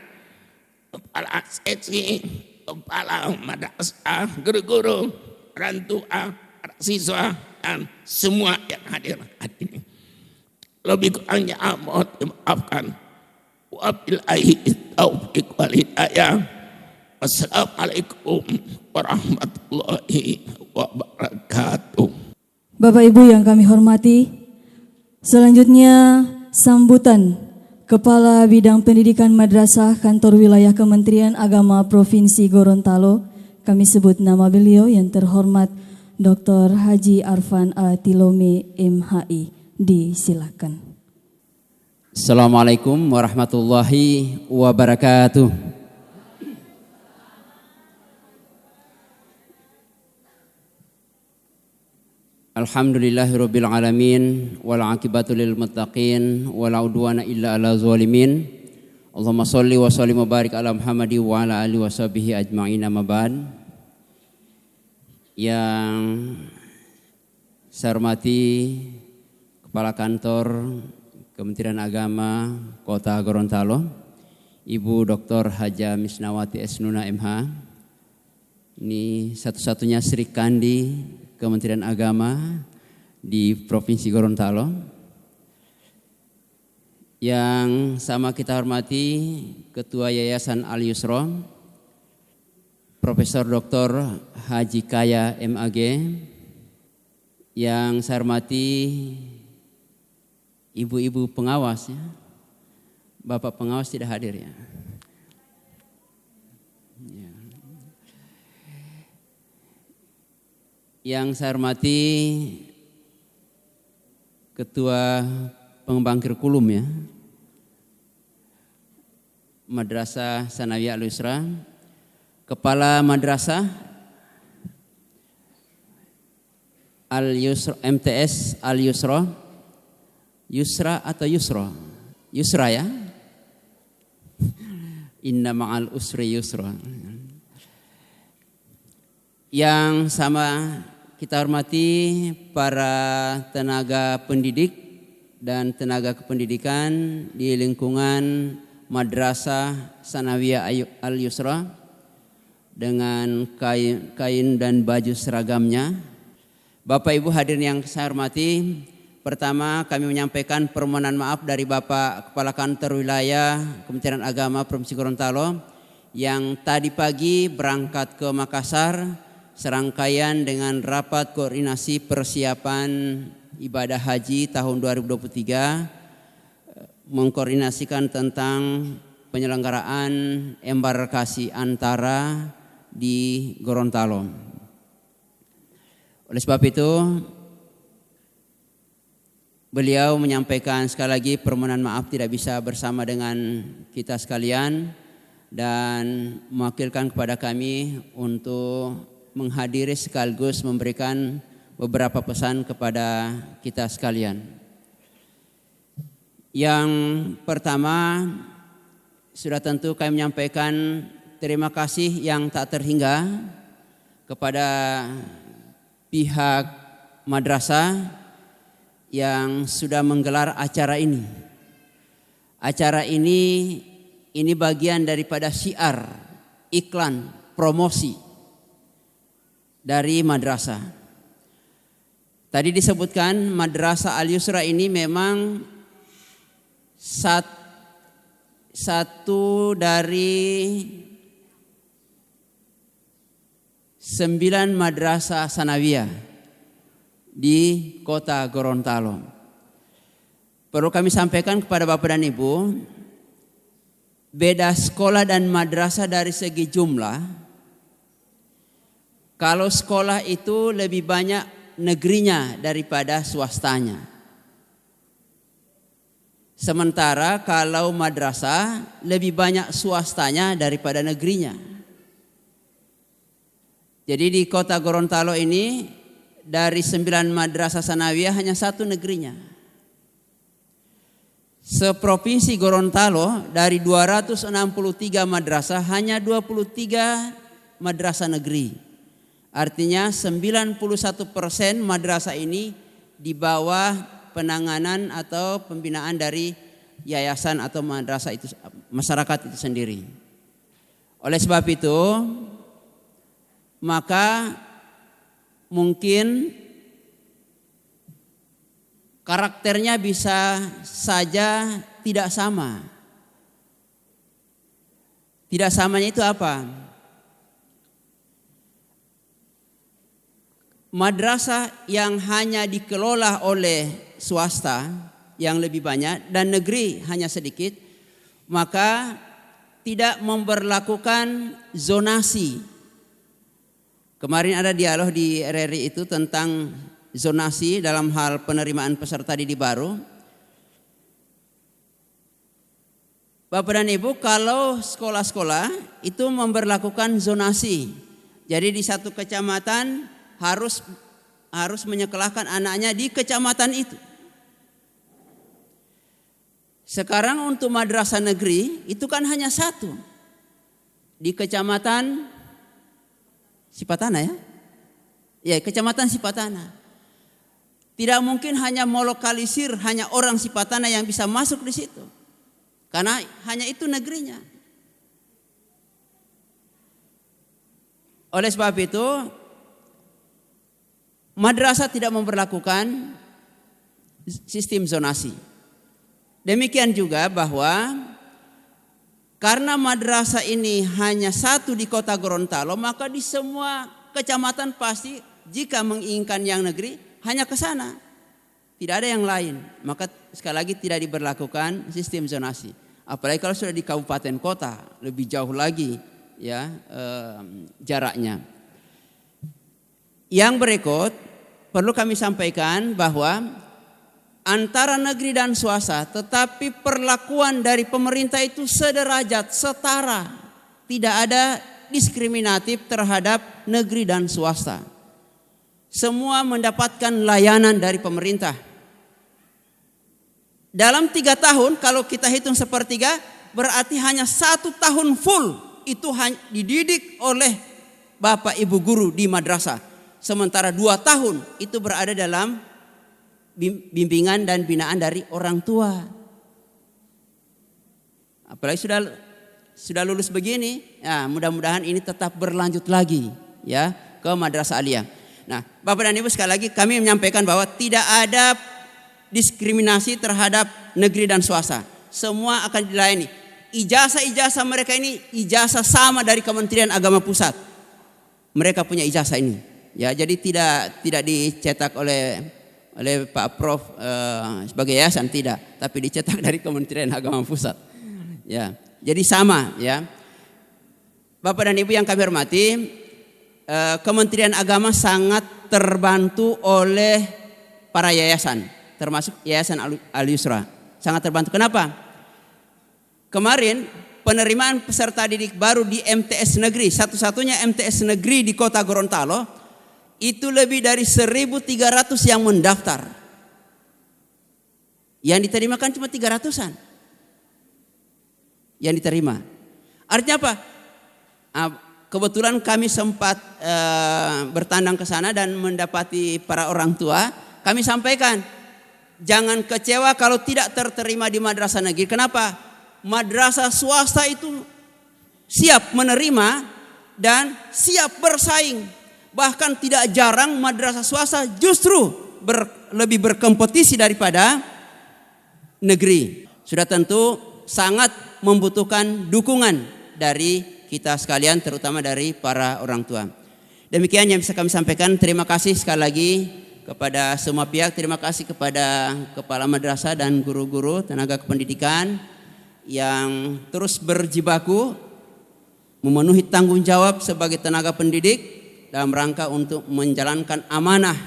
Kepala Seksi, Kepala Madrasah, guru-guru, orang tua, para siswa, dan semua yang hadir hari ini. Lebih kurangnya mohon dimaafkan. Wabillahi taufiq wal hidayah. Wassalamualaikum warahmatullahi wabarakatuh. Bapak Ibu yang kami hormati, selanjutnya sambutan Kepala Bidang Pendidikan Madrasah Kantor Wilayah Kementerian Agama Provinsi Gorontalo. Kami sebut nama beliau yang terhormat Dr. Haji Arfan A. Tilome MHI. Disilakan. Assalamualaikum warahmatullahi wabarakatuh. Alhamdulillahirabbil alamin wal aqibatu lil muttaqin wala udwana illa ala zalimin. Allahumma shalli wa sallim wa barik ala Muhammadi wa ala alihi washabihi ajmain, amma ba'd. Yang saya hormati Kepala Kantor Kementerian Agama Kota Gorontalo, Ibu Dr. Haja Misnawati Esnuna MH. Ini satu-satunya Sri Kandi Kementerian Agama di Provinsi Gorontalo. Yang sama kita hormati Ketua Yayasan Al-Yusra, Profesor Dr. Haji Kaya MAG. Yang saya hormati ibu-ibu pengawas ya. Bapak pengawas tidak hadir ya. Yang saya hormati Ketua Pengembang Kurikulum ya, Madrasah Sanawiyah Al-Yusra, Kepala Madrasah, Al Yusra, MTS Al Yusra, Yusra atau Yusra? Yusra ya. Inna ma'al usri yusra. Yang sama kita hormati para tenaga pendidik dan tenaga kependidikan di lingkungan Madrasah Sanawiyah Al Yusra dengan kain dan baju seragamnya. Bapak Ibu hadirin yang saya hormati, pertama kami menyampaikan permohonan maaf dari Bapak Kepala Kantor Wilayah Kementerian Agama Provinsi Gorontalo yang tadi pagi berangkat ke Makassar serangkaian dengan rapat koordinasi persiapan ibadah haji tahun 2023, mengkoordinasikan tentang penyelenggaraan embarkasi antara di Gorontalo. Oleh sebab itu, beliau menyampaikan sekali lagi permohonan maaf tidak bisa bersama dengan kita sekalian dan mewakilkan kepada kami untuk menghadiri sekaligus memberikan beberapa pesan kepada kita sekalian. Yang pertama, sudah tentu kami menyampaikan terima kasih yang tak terhingga kepada pihak madrasah yang sudah menggelar acara ini. Acara ini bagian daripada syiar, iklan, promosi dari madrasah. Tadi disebutkan Madrasah Al Yusra ini memang satu dari 9 madrasah sanawiyah di kota Gorontalo. Perlu kami sampaikan kepada Bapak dan Ibu, beda sekolah dan madrasah dari segi jumlah. Kalau sekolah itu lebih banyak negerinya daripada swastanya. Sementara kalau madrasah lebih banyak swastanya daripada negerinya. Jadi di kota Gorontalo ini dari 9 madrasah sanawiyah hanya 1 negerinya. Seprovinsi Gorontalo dari 263 madrasah hanya 23 madrasah negeri. Artinya 91% madrasah ini di bawah penanganan atau pembinaan dari yayasan atau madrasah itu, masyarakat itu sendiri. Oleh sebab itu, maka mungkin karakternya bisa saja tidak sama. Tidak samanya itu apa? Madrasah yang hanya dikelola oleh swasta yang lebih banyak dan negeri hanya sedikit, maka tidak memberlakukan zonasi. Kemarin ada dialog di RRI itu tentang zonasi dalam hal penerimaan peserta didik baru. Bapak dan Ibu, kalau sekolah-sekolah itu memberlakukan zonasi. Jadi di satu kecamatan harus menyekolahkan anaknya di kecamatan itu. Sekarang untuk madrasah negeri itu kan hanya 1 di kecamatan Sipatana ya? Ya, kecamatan Sipatana. Tidak mungkin hanya melokalisir hanya orang Sipatana yang bisa masuk di situ. Karena hanya itu negerinya. Oleh sebab itu, madrasah tidak memberlakukan sistem zonasi. Demikian juga bahwa karena madrasah ini hanya 1 di kota Gorontalo, maka di semua kecamatan pasti jika menginginkan yang negeri hanya ke sana. Tidak ada yang lain. Maka sekali lagi tidak diberlakukan sistem zonasi. Apalagi kalau sudah di kabupaten kota, lebih jauh lagi ya jaraknya. Yang berikut perlu kami sampaikan bahwa antara negeri dan swasta, tetapi perlakuan dari pemerintah itu sederajat, setara. Tidak ada diskriminatif terhadap negeri dan swasta. semua mendapatkan layanan dari pemerintah. Dalam 3 tahun kalau kita hitung sepertiga, berarti hanya 1 tahun full itu dididik oleh Bapak Ibu guru di madrasah. Sementara 2 tahun itu berada dalam bimbingan dan binaan dari orang tua. Apalagi sudah lulus begini, ya mudah-mudahan ini tetap berlanjut lagi ya ke madrasah aliyah. Nah, Bapak dan Ibu sekali lagi kami menyampaikan bahwa tidak ada diskriminasi terhadap negeri dan swasta. Semua akan dilayani. Ijazah-ijazah mereka ini ijazah sama dari Kementerian Agama Pusat. Mereka punya ijazah ini. Ya, jadi tidak dicetak oleh Pak Prof sebagai yayasan, tidak, tapi dicetak dari Kementerian Agama Pusat. Ya, jadi sama ya. Bapak dan Ibu yang kami hormati, Kementerian Agama sangat terbantu oleh para yayasan, termasuk Yayasan Al-Yusra. Sangat terbantu. Kenapa? Kemarin penerimaan peserta didik baru di MTS negeri, satu-satunya MTS negeri di Kota Gorontalo, itu lebih dari 1.300 yang mendaftar. Yang diterima kan cuma 300-an. Yang diterima. Artinya apa? Kebetulan kami sempat bertandang ke sana dan mendapati para orang tua. Kami sampaikan, jangan kecewa kalau tidak terterima di madrasah negeri. Kenapa? Madrasah swasta itu siap menerima dan siap bersaing. Bahkan tidak jarang madrasah swasta justru lebih berkompetisi daripada negeri. Sudah tentu sangat membutuhkan dukungan dari kita sekalian, terutama dari para orang tua. Demikian yang bisa kami sampaikan. Terima kasih sekali lagi kepada semua pihak. Terima kasih kepada kepala madrasah dan guru-guru tenaga kependidikan yang terus berjibaku memenuhi tanggung jawab sebagai tenaga pendidik dalam rangka untuk menjalankan amanah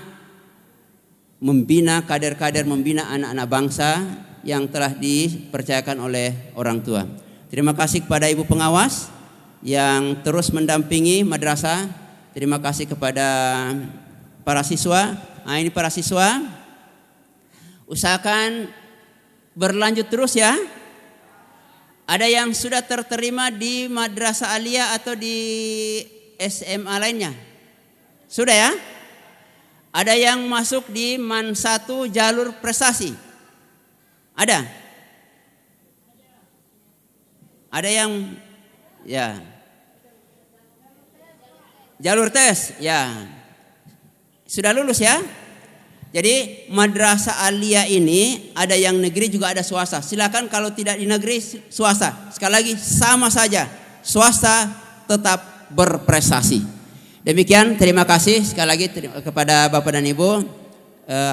membina kader-kader, membina anak-anak bangsa yang telah dipercayakan oleh orang tua. Terima kasih kepada ibu pengawas yang terus mendampingi madrasah. Terima kasih kepada para siswa. Nah, ini para siswa, usahakan berlanjut terus ya. Ada yang sudah terterima di madrasah aliyah atau di SMA lainnya? Sudah ya? Ada yang masuk di MAN 1 jalur prestasi? Ada? Ada yang ya jalur tes ya sudah lulus ya. Jadi madrasah aliyah ini ada yang negeri juga ada swasta. Silakan kalau tidak di negeri swasta. Sekali lagi sama saja, swasta tetap berprestasi. Demikian, terima kasih sekali lagi kepada Bapak dan Ibu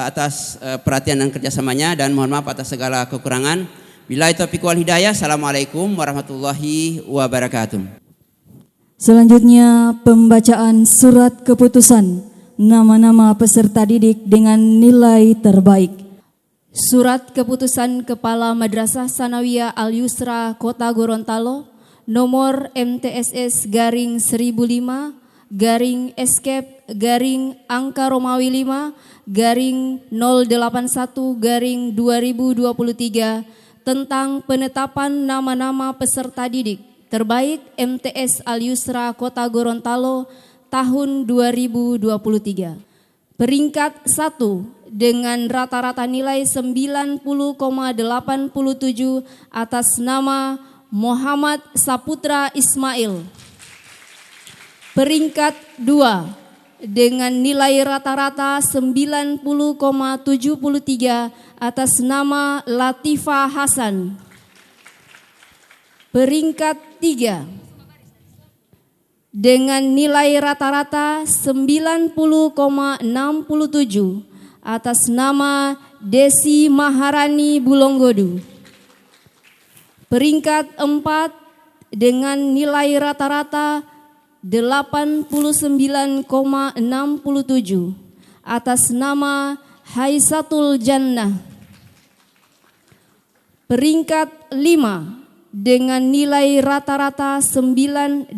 atas perhatian dan kerjasamanya, dan mohon maaf atas segala kekurangan. Billahi taufiq wal hidayah. Assalamualaikum warahmatullahi wabarakatuh. Selanjutnya pembacaan surat keputusan nama-nama peserta didik dengan nilai terbaik. Surat keputusan Kepala Madrasah Sanawiyah Al-Yusra Kota Gorontalo nomor MTSS garing 1005 garing escape garing angka Romawi 5 garing 081 garing 2023 tentang penetapan nama-nama peserta didik terbaik MTS Al-Yusra Kota Gorontalo tahun 2023. Peringkat 1 dengan rata-rata nilai 90,87 atas nama Muhammad Saputra Ismail. Peringkat 2 dengan nilai rata-rata 90,73 atas nama Latifah Hasan. Peringkat 3 dengan nilai rata-rata 90,67 atas nama Desi Maharani Bulonggodu. Peringkat 4 dengan nilai rata-rata 89,67 atas nama Haisatul Jannah. Peringkat 5 dengan nilai rata-rata 89,53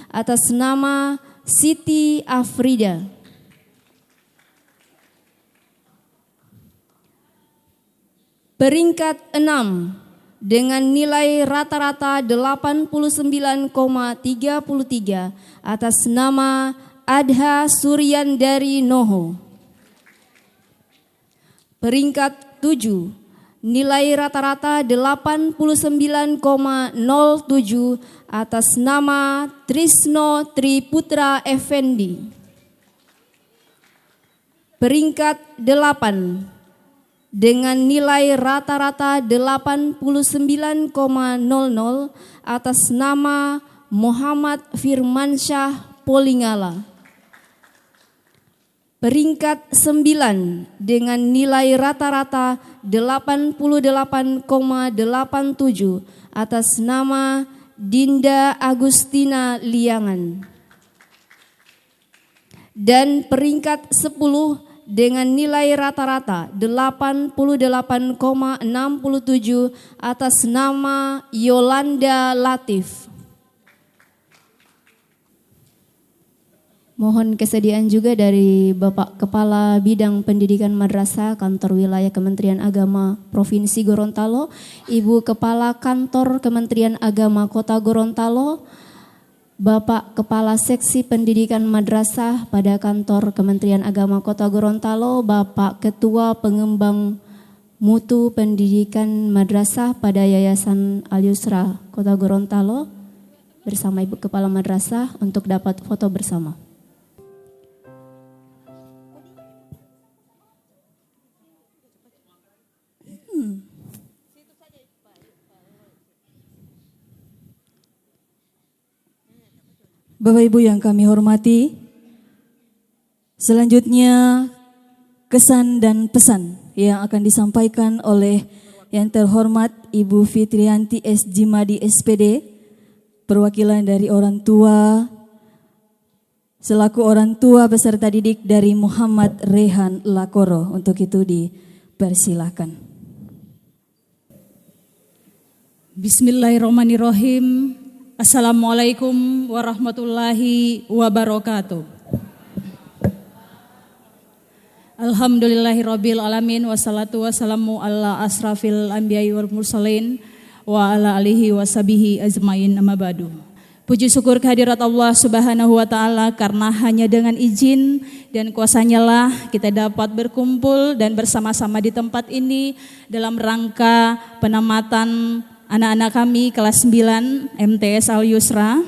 atas nama Siti Afrida. Peringkat 6 dengan nilai rata-rata 89,33 atas nama Adha Suryandari Noho. Peringkat 7 nilai rata-rata 89,07 atas nama Trisno Triputra Effendi. Peringkat 8 dengan nilai rata-rata 89,00 atas nama Muhammad Firmansyah Polingala. Peringkat 9 dengan nilai rata-rata 88,87 atas nama Dinda Agustina Liangan. Dan peringkat 10 dengan nilai rata-rata 88,67 atas nama Yolanda Latif. Mohon kesediaan juga dari Bapak Kepala Bidang Pendidikan Madrasah Kantor Wilayah Kementerian Agama Provinsi Gorontalo, Ibu Kepala Kantor Kementerian Agama Kota Gorontalo, Bapak Kepala Seksi Pendidikan Madrasah pada Kantor Kementerian Agama Kota Gorontalo, Bapak Ketua Pengembang Mutu Pendidikan Madrasah pada Yayasan Al-Yusra Kota Gorontalo, bersama Ibu Kepala Madrasah untuk dapat foto bersama. Bapak Ibu yang kami hormati, selanjutnya kesan dan pesan yang akan disampaikan oleh yang terhormat Ibu Fitrianti S. Jimadi SPD, perwakilan dari orang tua, selaku orang tua beserta didik dari Muhammad Rehan Lakoro. Untuk itu dipersilahkan. Bismillahirrahmanirrahim. Assalamualaikum warahmatullahi wabarakatuh. Alhamdulillahirabbil alamin, wassalatu wassalamu ala asrafil anbiya'i wal mursalin wa ala alihi washabihi ajmain, amma ba'du. Puji syukur kehadirat Allah Subhanahu wa taala, karena hanya dengan izin dan kuasa-Nya lah kita dapat berkumpul dan bersama-sama di tempat ini dalam rangka penamatan anak-anak kami kelas 9 MTS Al-Yusra.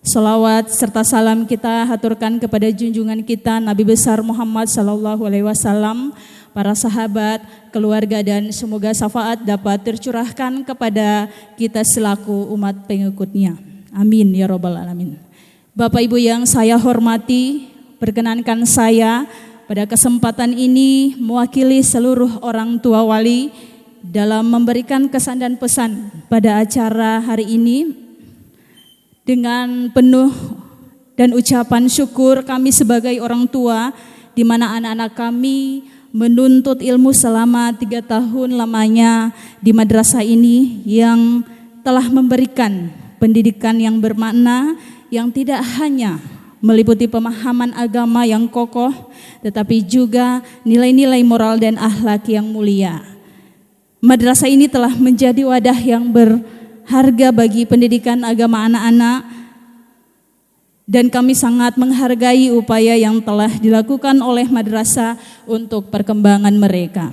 Salawat serta salam kita haturkan kepada junjungan kita Nabi besar Muhammad sallallahu alaihi wasallam, para sahabat, keluarga, dan semoga syafaat dapat tercurahkan kepada kita selaku umat pengikutnya. Amin ya rabbal alamin. Bapak Ibu yang saya hormati, perkenankan saya pada kesempatan ini mewakili seluruh orang tua wali dalam memberikan kesan dan pesan pada acara hari ini. Dengan penuh dan ucapan syukur kami sebagai orang tua, di mana anak-anak kami menuntut ilmu selama 3 tahun lamanya di madrasah ini, yang telah memberikan pendidikan yang bermakna, yang tidak hanya meliputi pemahaman agama yang kokoh, tetapi juga nilai-nilai moral dan akhlak yang mulia. Madrasah ini telah menjadi wadah yang berharga bagi pendidikan agama anak-anak, dan kami sangat menghargai upaya yang telah dilakukan oleh madrasah untuk perkembangan mereka.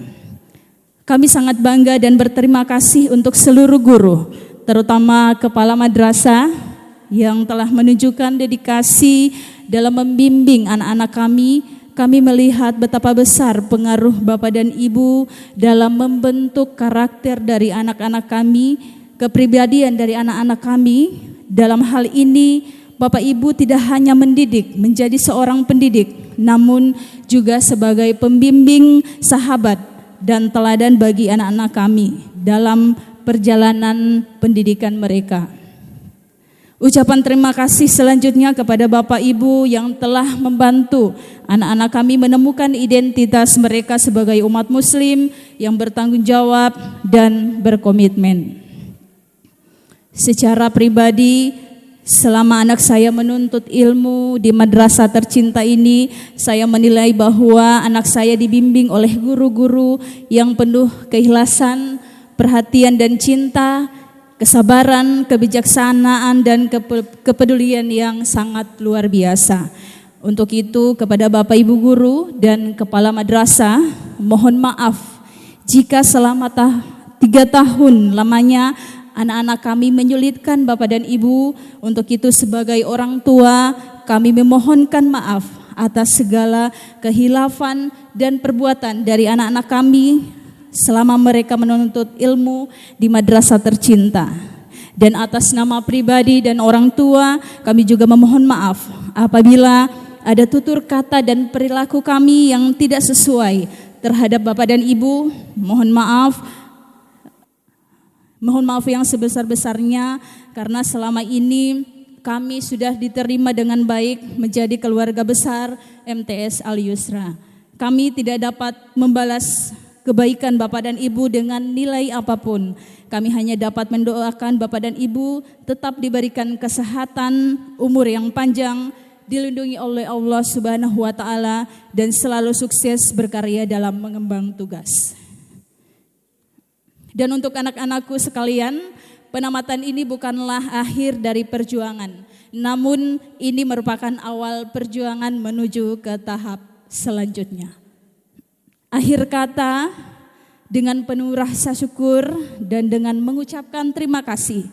Kami sangat bangga dan berterima kasih untuk seluruh guru, terutama kepala madrasah yang telah menunjukkan dedikasi dalam membimbing anak-anak kami. Kami melihat betapa besar pengaruh Bapak dan Ibu dalam membentuk karakter dari anak-anak kami, kepribadian dari anak-anak kami. Dalam hal ini, Bapak Ibu tidak hanya mendidik menjadi seorang pendidik, namun juga sebagai pembimbing, sahabat, dan teladan bagi anak-anak kami dalam perjalanan pendidikan mereka. Ucapan terima kasih selanjutnya kepada Bapak Ibu yang telah membantu anak-anak kami menemukan identitas mereka sebagai umat Muslim yang bertanggung jawab dan berkomitmen. Secara pribadi, selama anak saya menuntut ilmu di madrasah tercinta ini, saya menilai bahwa anak saya dibimbing oleh guru-guru yang penuh keikhlasan, perhatian dan cinta, kesabaran, kebijaksanaan dan kepedulian yang sangat luar biasa. Untuk itu kepada Bapak Ibu guru dan kepala madrasah, mohon maaf jika selama 3 tahun lamanya anak-anak kami menyulitkan Bapak dan Ibu. Untuk itu sebagai orang tua kami memohonkan maaf atas segala kehilafan dan perbuatan dari anak-anak kami selama mereka menuntut ilmu di madrasah tercinta. Dan atas nama pribadi dan orang tua kami juga memohon maaf apabila ada tutur kata dan perilaku kami yang tidak sesuai terhadap Bapak dan Ibu. Mohon maaf yang sebesar-besarnya karena selama ini kami sudah diterima dengan baik menjadi keluarga besar MTS Al-Yusra. Kami tidak dapat membalas kebaikan Bapak dan Ibu dengan nilai apapun. Kami hanya dapat mendoakan Bapak dan Ibu tetap diberikan kesehatan, umur yang panjang, dilindungi oleh Allah Subhanahu wa taala dan selalu sukses berkarya dalam mengemban tugas. Dan untuk anak-anakku sekalian, penamatan ini bukanlah akhir dari perjuangan, namun ini merupakan awal perjuangan menuju ke tahap selanjutnya. Akhir kata, dengan penuh rasa syukur dan dengan mengucapkan terima kasih,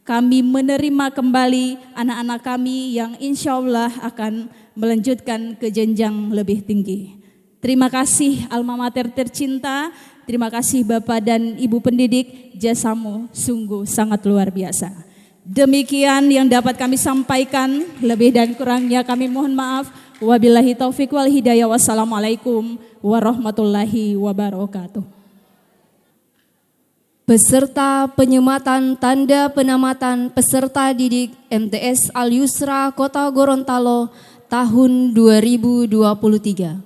kami menerima kembali anak-anak kami yang insya Allah akan melanjutkan ke jenjang lebih tinggi. Terima kasih alma mater tercinta, terima kasih Bapak dan Ibu pendidik, jasamu sungguh sangat luar biasa. Demikian yang dapat kami sampaikan, lebih dan kurangnya kami mohon maaf. Wabillahi taufiq wal hidayah. Wassalamualaikum warahmatullahi wabarakatuh. Beserta penyematan tanda penamatan peserta didik MTS Al-Yusra Kota Gorontalo tahun 2023.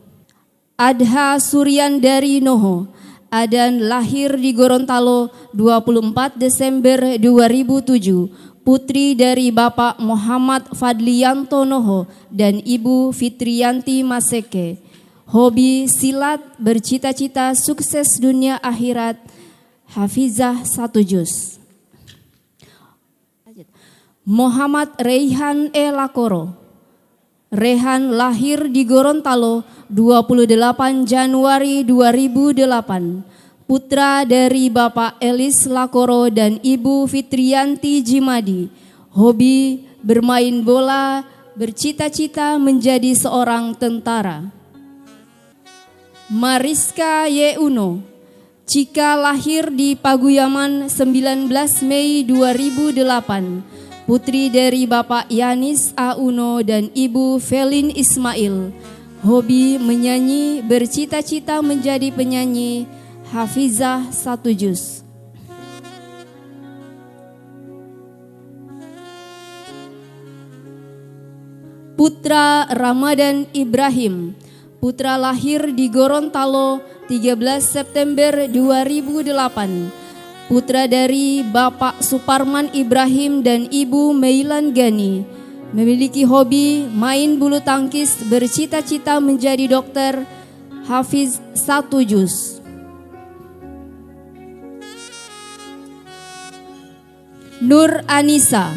Adha Suryandari Noho, Adan lahir di Gorontalo 24 Desember 2007, putri dari Bapak Muhammad Fadlianto Noho dan Ibu Fitriyanti Maseke. Hobi silat, bercita-cita sukses dunia akhirat, hafizah 1 juz. Muhammad Rehan Lakoro. Rehan lahir di Gorontalo 28 Januari 2008. Putra dari Bapak Elis Lakoro dan Ibu Fitriyanti Jimadi. Hobi bermain bola, bercita-cita menjadi seorang tentara. Mariska Yeuno. Cika lahir di Paguyaman 19 Mei 2008. Putri dari Bapak Yanis A. Uno dan Ibu Felin Ismail. Hobi menyanyi, bercita-cita menjadi penyanyi, hafizah 1 juz. Putra Ramadan Ibrahim. Putra lahir di Gorontalo 13 September 2008. Putra dari Bapak Suparman Ibrahim dan Ibu Meilan Gani. Memiliki hobi main bulu tangkis, bercita-cita menjadi dokter, hafiz 1 juz. Nur Anissa.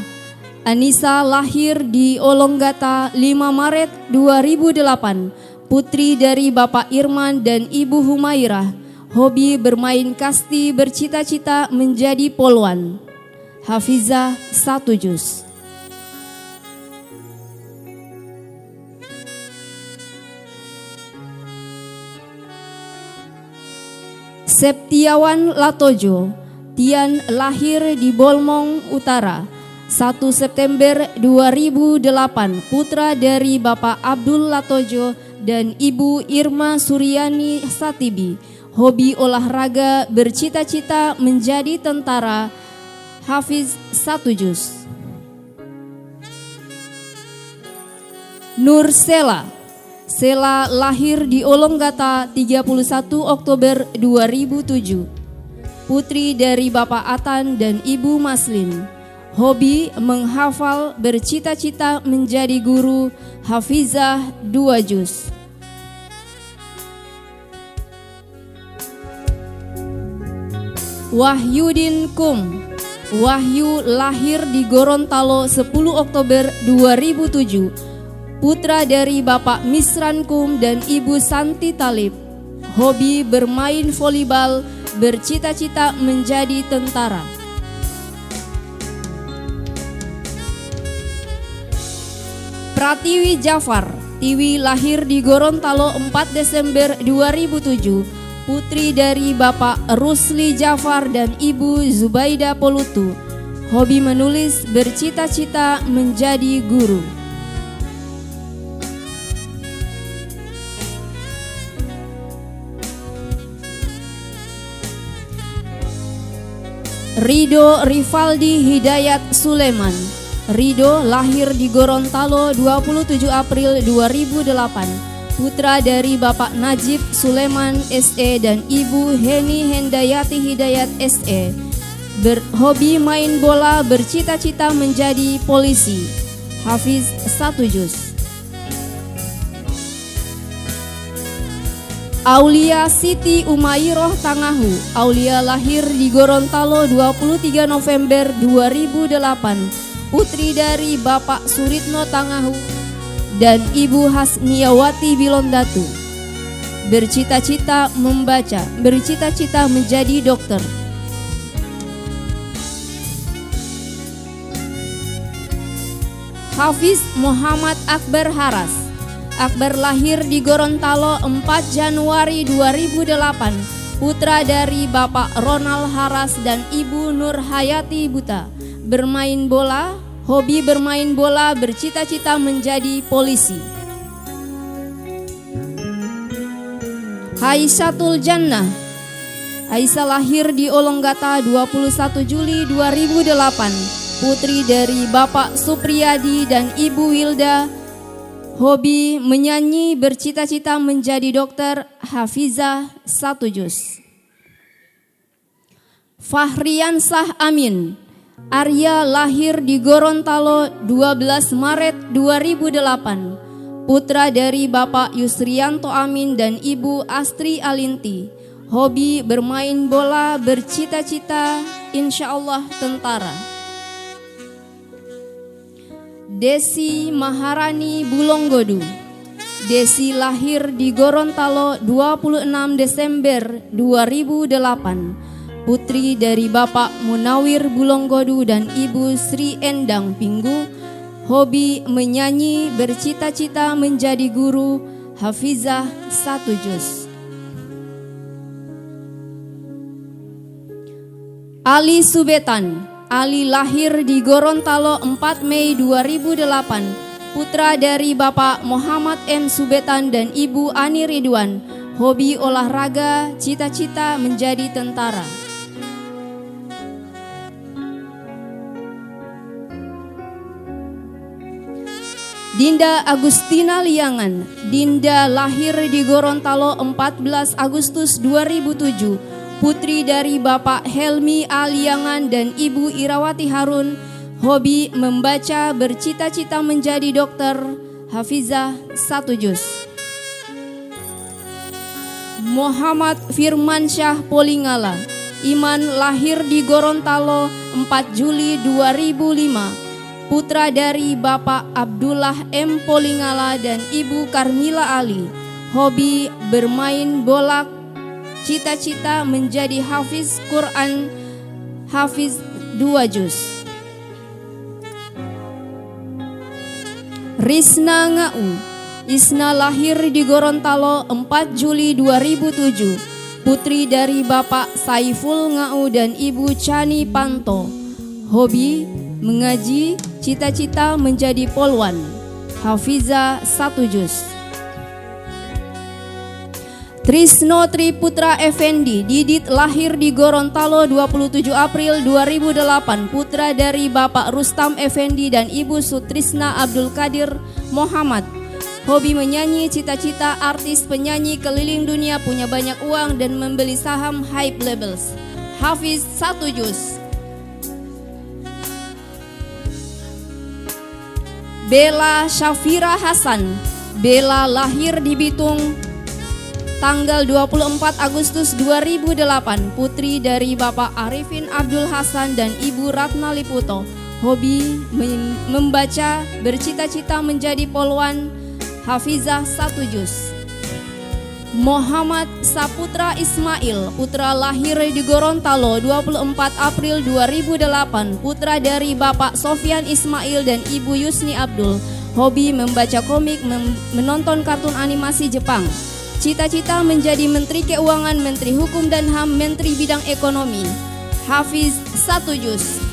Anissa lahir di Olonggata 5 Maret 2008. Putri dari Bapak Irman dan Ibu Humairah. Hobi bermain kasti, bercita-cita menjadi polwan, hafizah 1 juz. Septiawan Latojo. Tian lahir di Bolmong Utara 1 September 2008. Putra dari Bapak Abdul Latojo dan Ibu Irma Suryani Satibi. Hobi olahraga, bercita-cita menjadi tentara, hafiz 1 juz. Nur Sela. Sela lahir di Olonggata 31 Oktober 2007. Putri dari Bapak Atan dan Ibu Maslin. Hobi menghafal, bercita-cita menjadi guru, hafizah 2 juz. Wahyudin Kum. Wahyu lahir di Gorontalo 10 Oktober 2007. Putra dari Bapak Misran Kum dan Ibu Santi Talib. Hobi bermain volleyball, bercita-cita menjadi tentara. Pratiwi Jafar. Tiwi lahir di Gorontalo 4 Desember 2007. Putri dari Bapak Rusli Jafar dan Ibu Zubaida Polutu. Hobi menulis, bercita-cita menjadi guru. Rido Rivaldi Hidayat Suleman. Rido lahir di Gorontalo 27 April 2008. Putra dari Bapak Najib Suleman SE dan Ibu Heni Hendayati Hidayat SE. Berhobi main bola, bercita-cita menjadi polisi. Hafiz 1 juz. Aulia Siti Umairoh Tangahu. Aulia lahir di Gorontalo 23 November 2008. Putri dari Bapak Suritno Tangahu dan Ibu Hasniyawati Bilondatu. Bercita-cita membaca, bercita-cita menjadi dokter. Hafiz Muhammad Akbar Haras. Akbar lahir di Gorontalo 4 Januari 2008. Putra dari Bapak Ronald Haras dan Ibu Nur Hayati Buta. Bermain bola, hobi bermain bola, bercita-cita menjadi polisi. Haisyatul Jannah. Aisyah lahir di Olonggata 21 Juli 2008. Putri dari Bapak Supriyadi dan Ibu Wilda. Hobi menyanyi, bercita-cita menjadi dokter, hafizah 1 juz. Fahriansah Amin. Arya lahir di Gorontalo 12 Maret 2008. Putra dari Bapak Yusrianto Amin dan Ibu Astri Alinti. Hobi bermain bola, bercita-cita insyaallah tentara. Desi Maharani Bulonggodu. Desi lahir di Gorontalo 26 Desember 2008. Putri dari Bapak Munawir Bulonggodu dan Ibu Sri Endang Pinggu. Hobi menyanyi, bercita-cita menjadi guru, hafizah 1 juz. Ali Subetan. Ali lahir di Gorontalo 4 Mei 2008. Putra dari Bapak Muhammad M. Subetan dan Ibu Ani Ridwan. Hobi olahraga, cita-cita menjadi tentara. Dinda Agustina Liangan. Dinda lahir di Gorontalo 14 Agustus 2007. Putri dari Bapak Helmi Aliangan dan Ibu Irawati Harun. Hobi membaca, bercita-cita menjadi dokter, hafizah 1 juz. Muhammad Firmansyah Polingala. Iman lahir di Gorontalo 4 Juli 2005. Putra dari Bapak Abdullah M. Polingala dan Ibu Karmila Ali. Hobi bermain bola, cita-cita menjadi hafiz Quran, hafiz 2 juz. Risna Ngau. Isna lahir di Gorontalo 4 Juli 2007. Putri dari Bapak Saiful Ngau dan Ibu Chani Panto. Hobi mengaji, cita-cita menjadi polwan, hafizah 1 juz. Trisno Triputra Effendi. Didit lahir di Gorontalo 27 April 2008. Putra dari Bapak Rustam Effendi dan Ibu Sutrisna Abdul Qadir Muhammad. Hobi menyanyi, cita-cita artis penyanyi keliling dunia, punya banyak uang dan membeli saham Hype Labels. Hafiz 1 juz. Bella Syafira Hasan. Bella lahir di Bitung tanggal 24 Agustus 2008, putri dari Bapak Arifin Abdul Hasan dan Ibu Ratna Liputo. Hobi membaca, bercita-cita menjadi polwan. Hafizah 1 juz. Muhammad Saputra Ismail, putra lahir di Gorontalo 24 April 2008, putra dari Bapak Sofyan Ismail dan Ibu Yusni Abdul. Hobi membaca komik, menonton kartun animasi Jepang. Cita-cita menjadi Menteri Keuangan, Menteri Hukum dan HAM, Menteri Bidang Ekonomi. Hafiz 1 juz.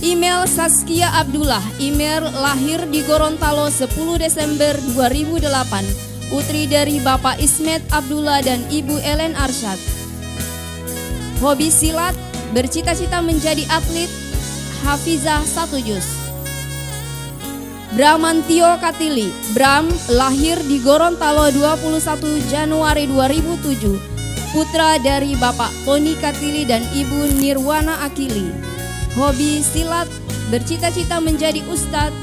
Email Saskia Abdullah. Email lahir di Gorontalo 10 Desember 2008, putri dari Bapak Ismet Abdullah dan Ibu Ellen Arsyad. Hobi silat, bercita-cita menjadi atlet. Hafizah 1 juz. Bramantio Katili. Bram lahir di Gorontalo 21 Januari 2007, putra dari Bapak Tony Katili dan Ibu Nirwana Akili. Hobi silat, bercita-cita menjadi ustadz.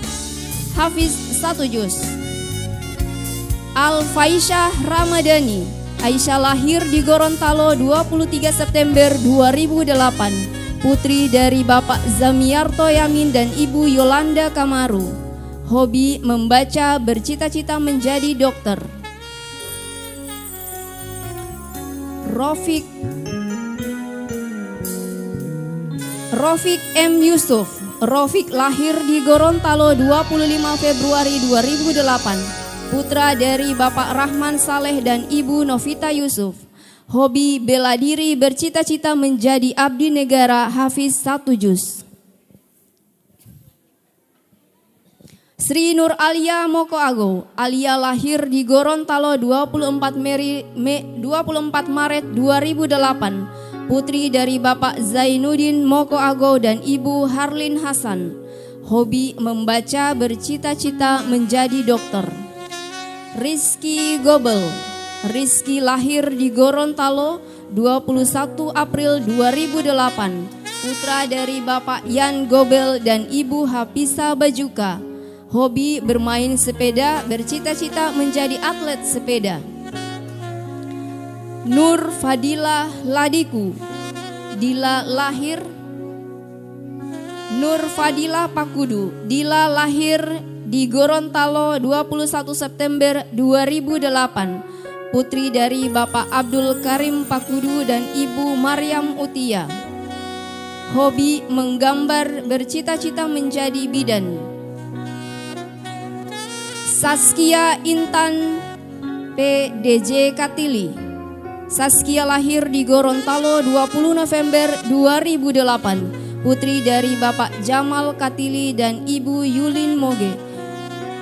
Hafiz 1 juz. Al-Faisyah Ramadhani. Aisyah lahir di Gorontalo 23 September 2008, putri dari Bapak Zamiarto Yamin dan Ibu Yolanda Kamaru. Hobi membaca, bercita-cita menjadi dokter. Rofik M. Yusuf. Rofik lahir di Gorontalo 25 Februari 2008, putra dari Bapak Rahman Saleh dan Ibu Novita Yusuf. Hobi bela diri, bercita-cita menjadi abdi negara. Hafiz 1 juz. Sri Nur Alia Moko Ago. Alia lahir di Gorontalo 24 Maret 2008, putri dari Bapak Zainuddin Moko Ago dan Ibu Harlin Hasan. Hobi membaca, bercita-cita menjadi dokter. Rizky Gobel. Rizky lahir di Gorontalo 21 April 2008, putra dari Bapak Yan Gobel dan Ibu Hapisa Bajuka. Hobi bermain sepeda, bercita-cita menjadi atlet sepeda. Nur Fadila Ladiku. Dila lahir Nur Fadila Pakudu. Dila lahir di Gorontalo 21 September 2008, putri dari Bapak Abdul Karim Pakudu dan Ibu Maryam Utia. Hobi menggambar, bercita-cita menjadi bidan. Saskia Intan PDJ Katili. Saskia lahir di Gorontalo 20 November 2008, putri dari Bapak Jamal Katili dan Ibu Yulin Moge.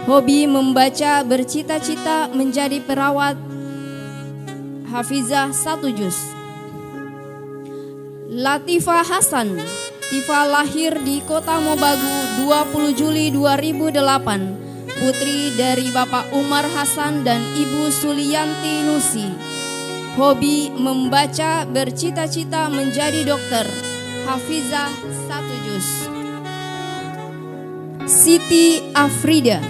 Hobi membaca, bercita-cita menjadi perawat. Hafizah 1 juz. Latifah Hasan. Tifa lahir di Kota Mobagu 20 Juli 2008, putri dari Bapak Umar Hasan dan Ibu Sulianti Nusi. Hobi membaca, bercita-cita menjadi dokter. Hafizah 1 juz. Siti Afrida.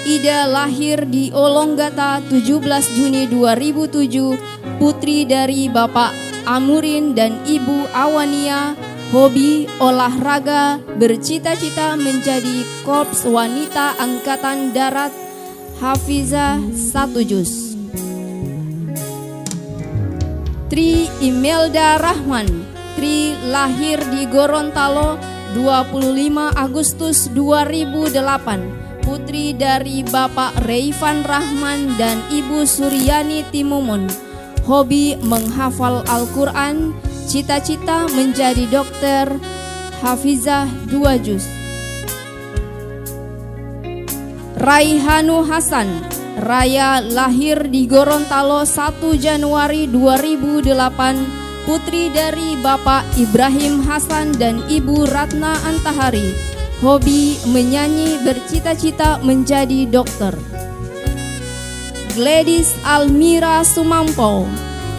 Ida lahir di Olonggata 17 Juni 2007, putri dari Bapak Amurin dan Ibu Awania. Hobi olahraga, bercita-cita menjadi Korps Wanita Angkatan Darat. Hafizah 1 juz. Tri Imelda Rahman. Tri lahir di Gorontalo 25 Agustus 2008, putri dari Bapak Reifan Rahman dan Ibu Suryani Timumun. Hobi menghafal Al-Quran, cita-cita menjadi dokter. Hafizah 2 juz. Raihanu Hasan. Raya lahir di Gorontalo 1 Januari 2008, putri dari Bapak Ibrahim Hasan dan Ibu Ratna Antahari. Hobi menyanyi, bercita-cita menjadi dokter. Gladys Almira Sumampau.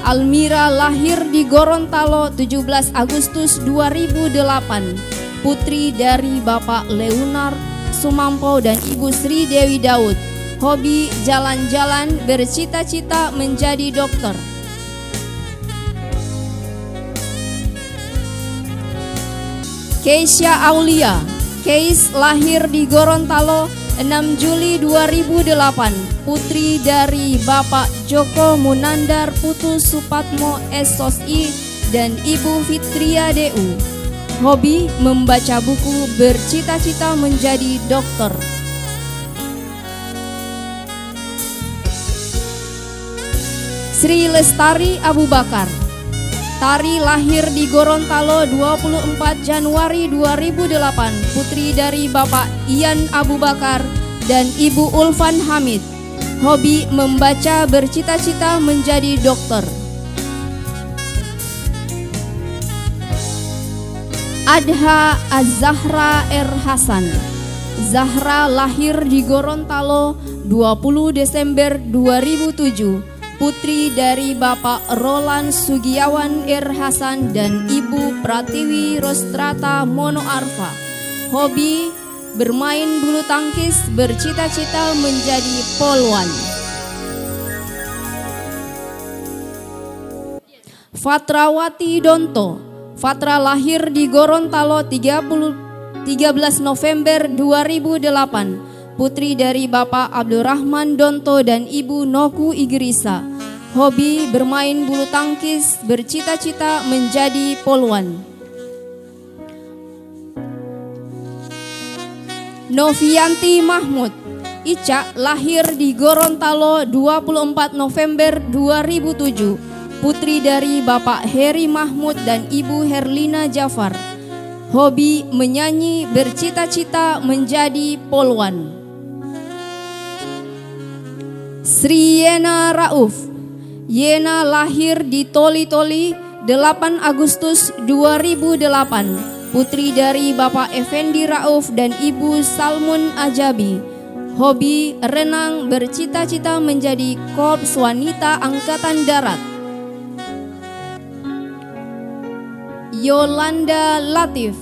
Almira lahir di Gorontalo 17 Agustus 2008. Putri dari Bapak Leonard Sumampau dan Ibu Sri Dewi Daud. Hobi jalan-jalan, bercita-cita menjadi dokter. Keisha Aulia. Keis lahir di Gorontalo 6 Juli 2008. Putri dari Bapak Joko Munandar Putu Supatmo SOSI dan Ibu Fitria DU. Hobi membaca buku, bercita-cita menjadi dokter. Sri Lestari Abu Bakar. Tari lahir di Gorontalo 24 Januari 2008. Putri dari Bapak Ian Abu Bakar dan Ibu Ulfan Hamid. Hobi membaca, bercita-cita menjadi dokter. Adha Az-Zahra R. Hasan. Zahra lahir di Gorontalo 20 Desember 2007. Putri dari Bapak Roland Sugiawan R. Hasan dan Ibu Pratiwi Rostrata Mono Arfa. Hobi bermain bulu tangkis, bercita-cita menjadi polwan. Fatrawati Donto. Fatra lahir di Gorontalo 13 November 2008. Putri dari Bapak Abdurrahman Donto dan Ibu Noku Igrisa. Hobi bermain bulu tangkis, bercita-cita menjadi polwan. Novianti Mahmud. Ica lahir di Gorontalo 24 November 2007. Putri dari Bapak Heri Mahmud dan Ibu Herlina Jafar. Hobi menyanyi, bercita-cita menjadi polwan. Sri Yena Rauf. Yena lahir di Toli-Toli 8 Agustus 2008. Putri dari Bapak Effendi Rauf dan Ibu Salmun Ajabi. Hobi renang, bercita-cita menjadi Korps Wanita Angkatan Darat. Yolanda Latif.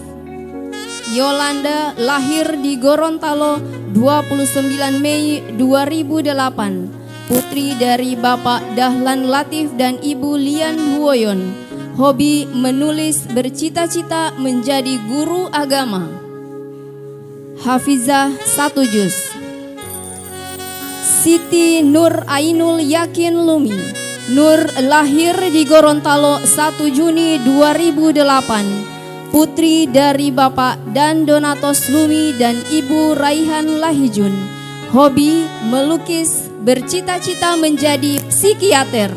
Yolanda lahir di Gorontalo 29 Mei 2008. Putri dari Bapak Dahlan Latif dan Ibu Lian Huoyon. Hobi menulis, bercita-cita menjadi guru agama. Hafizah 1 juz. Siti Nur Ainul Yakin Lumi. Nur lahir di Gorontalo 1 Juni 2008. Putri dari Bapak Dan Donatos Lumi dan Ibu Raihan Lahijun. Hobi melukis, bercita-cita menjadi psikiater.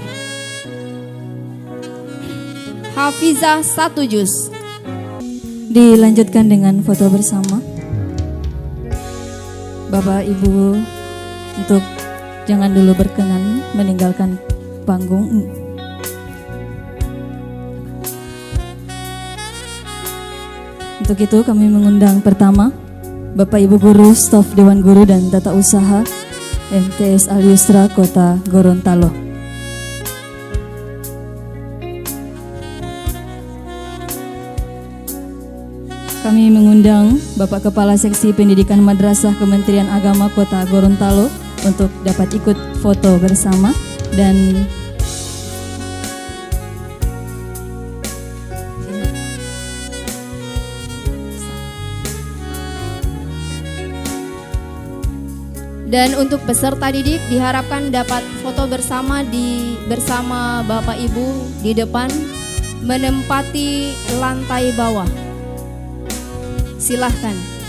Hafizah 1 juz. Dilanjutkan dengan foto bersama. Bapak Ibu untuk jangan dulu berkenan meninggalkan panggung. Untuk itu kami mengundang pertama Bapak Ibu Guru, Staf Dewan Guru dan Tata Usaha MTS Al Yusra Kota Gorontalo. Kami mengundang Bapak Kepala Seksi Pendidikan Madrasah Kementerian Agama Kota Gorontalo untuk dapat ikut foto bersama dan untuk peserta didik diharapkan dapat foto bersama bersama Bapak Ibu di depan menempati lantai bawah. Silahkan.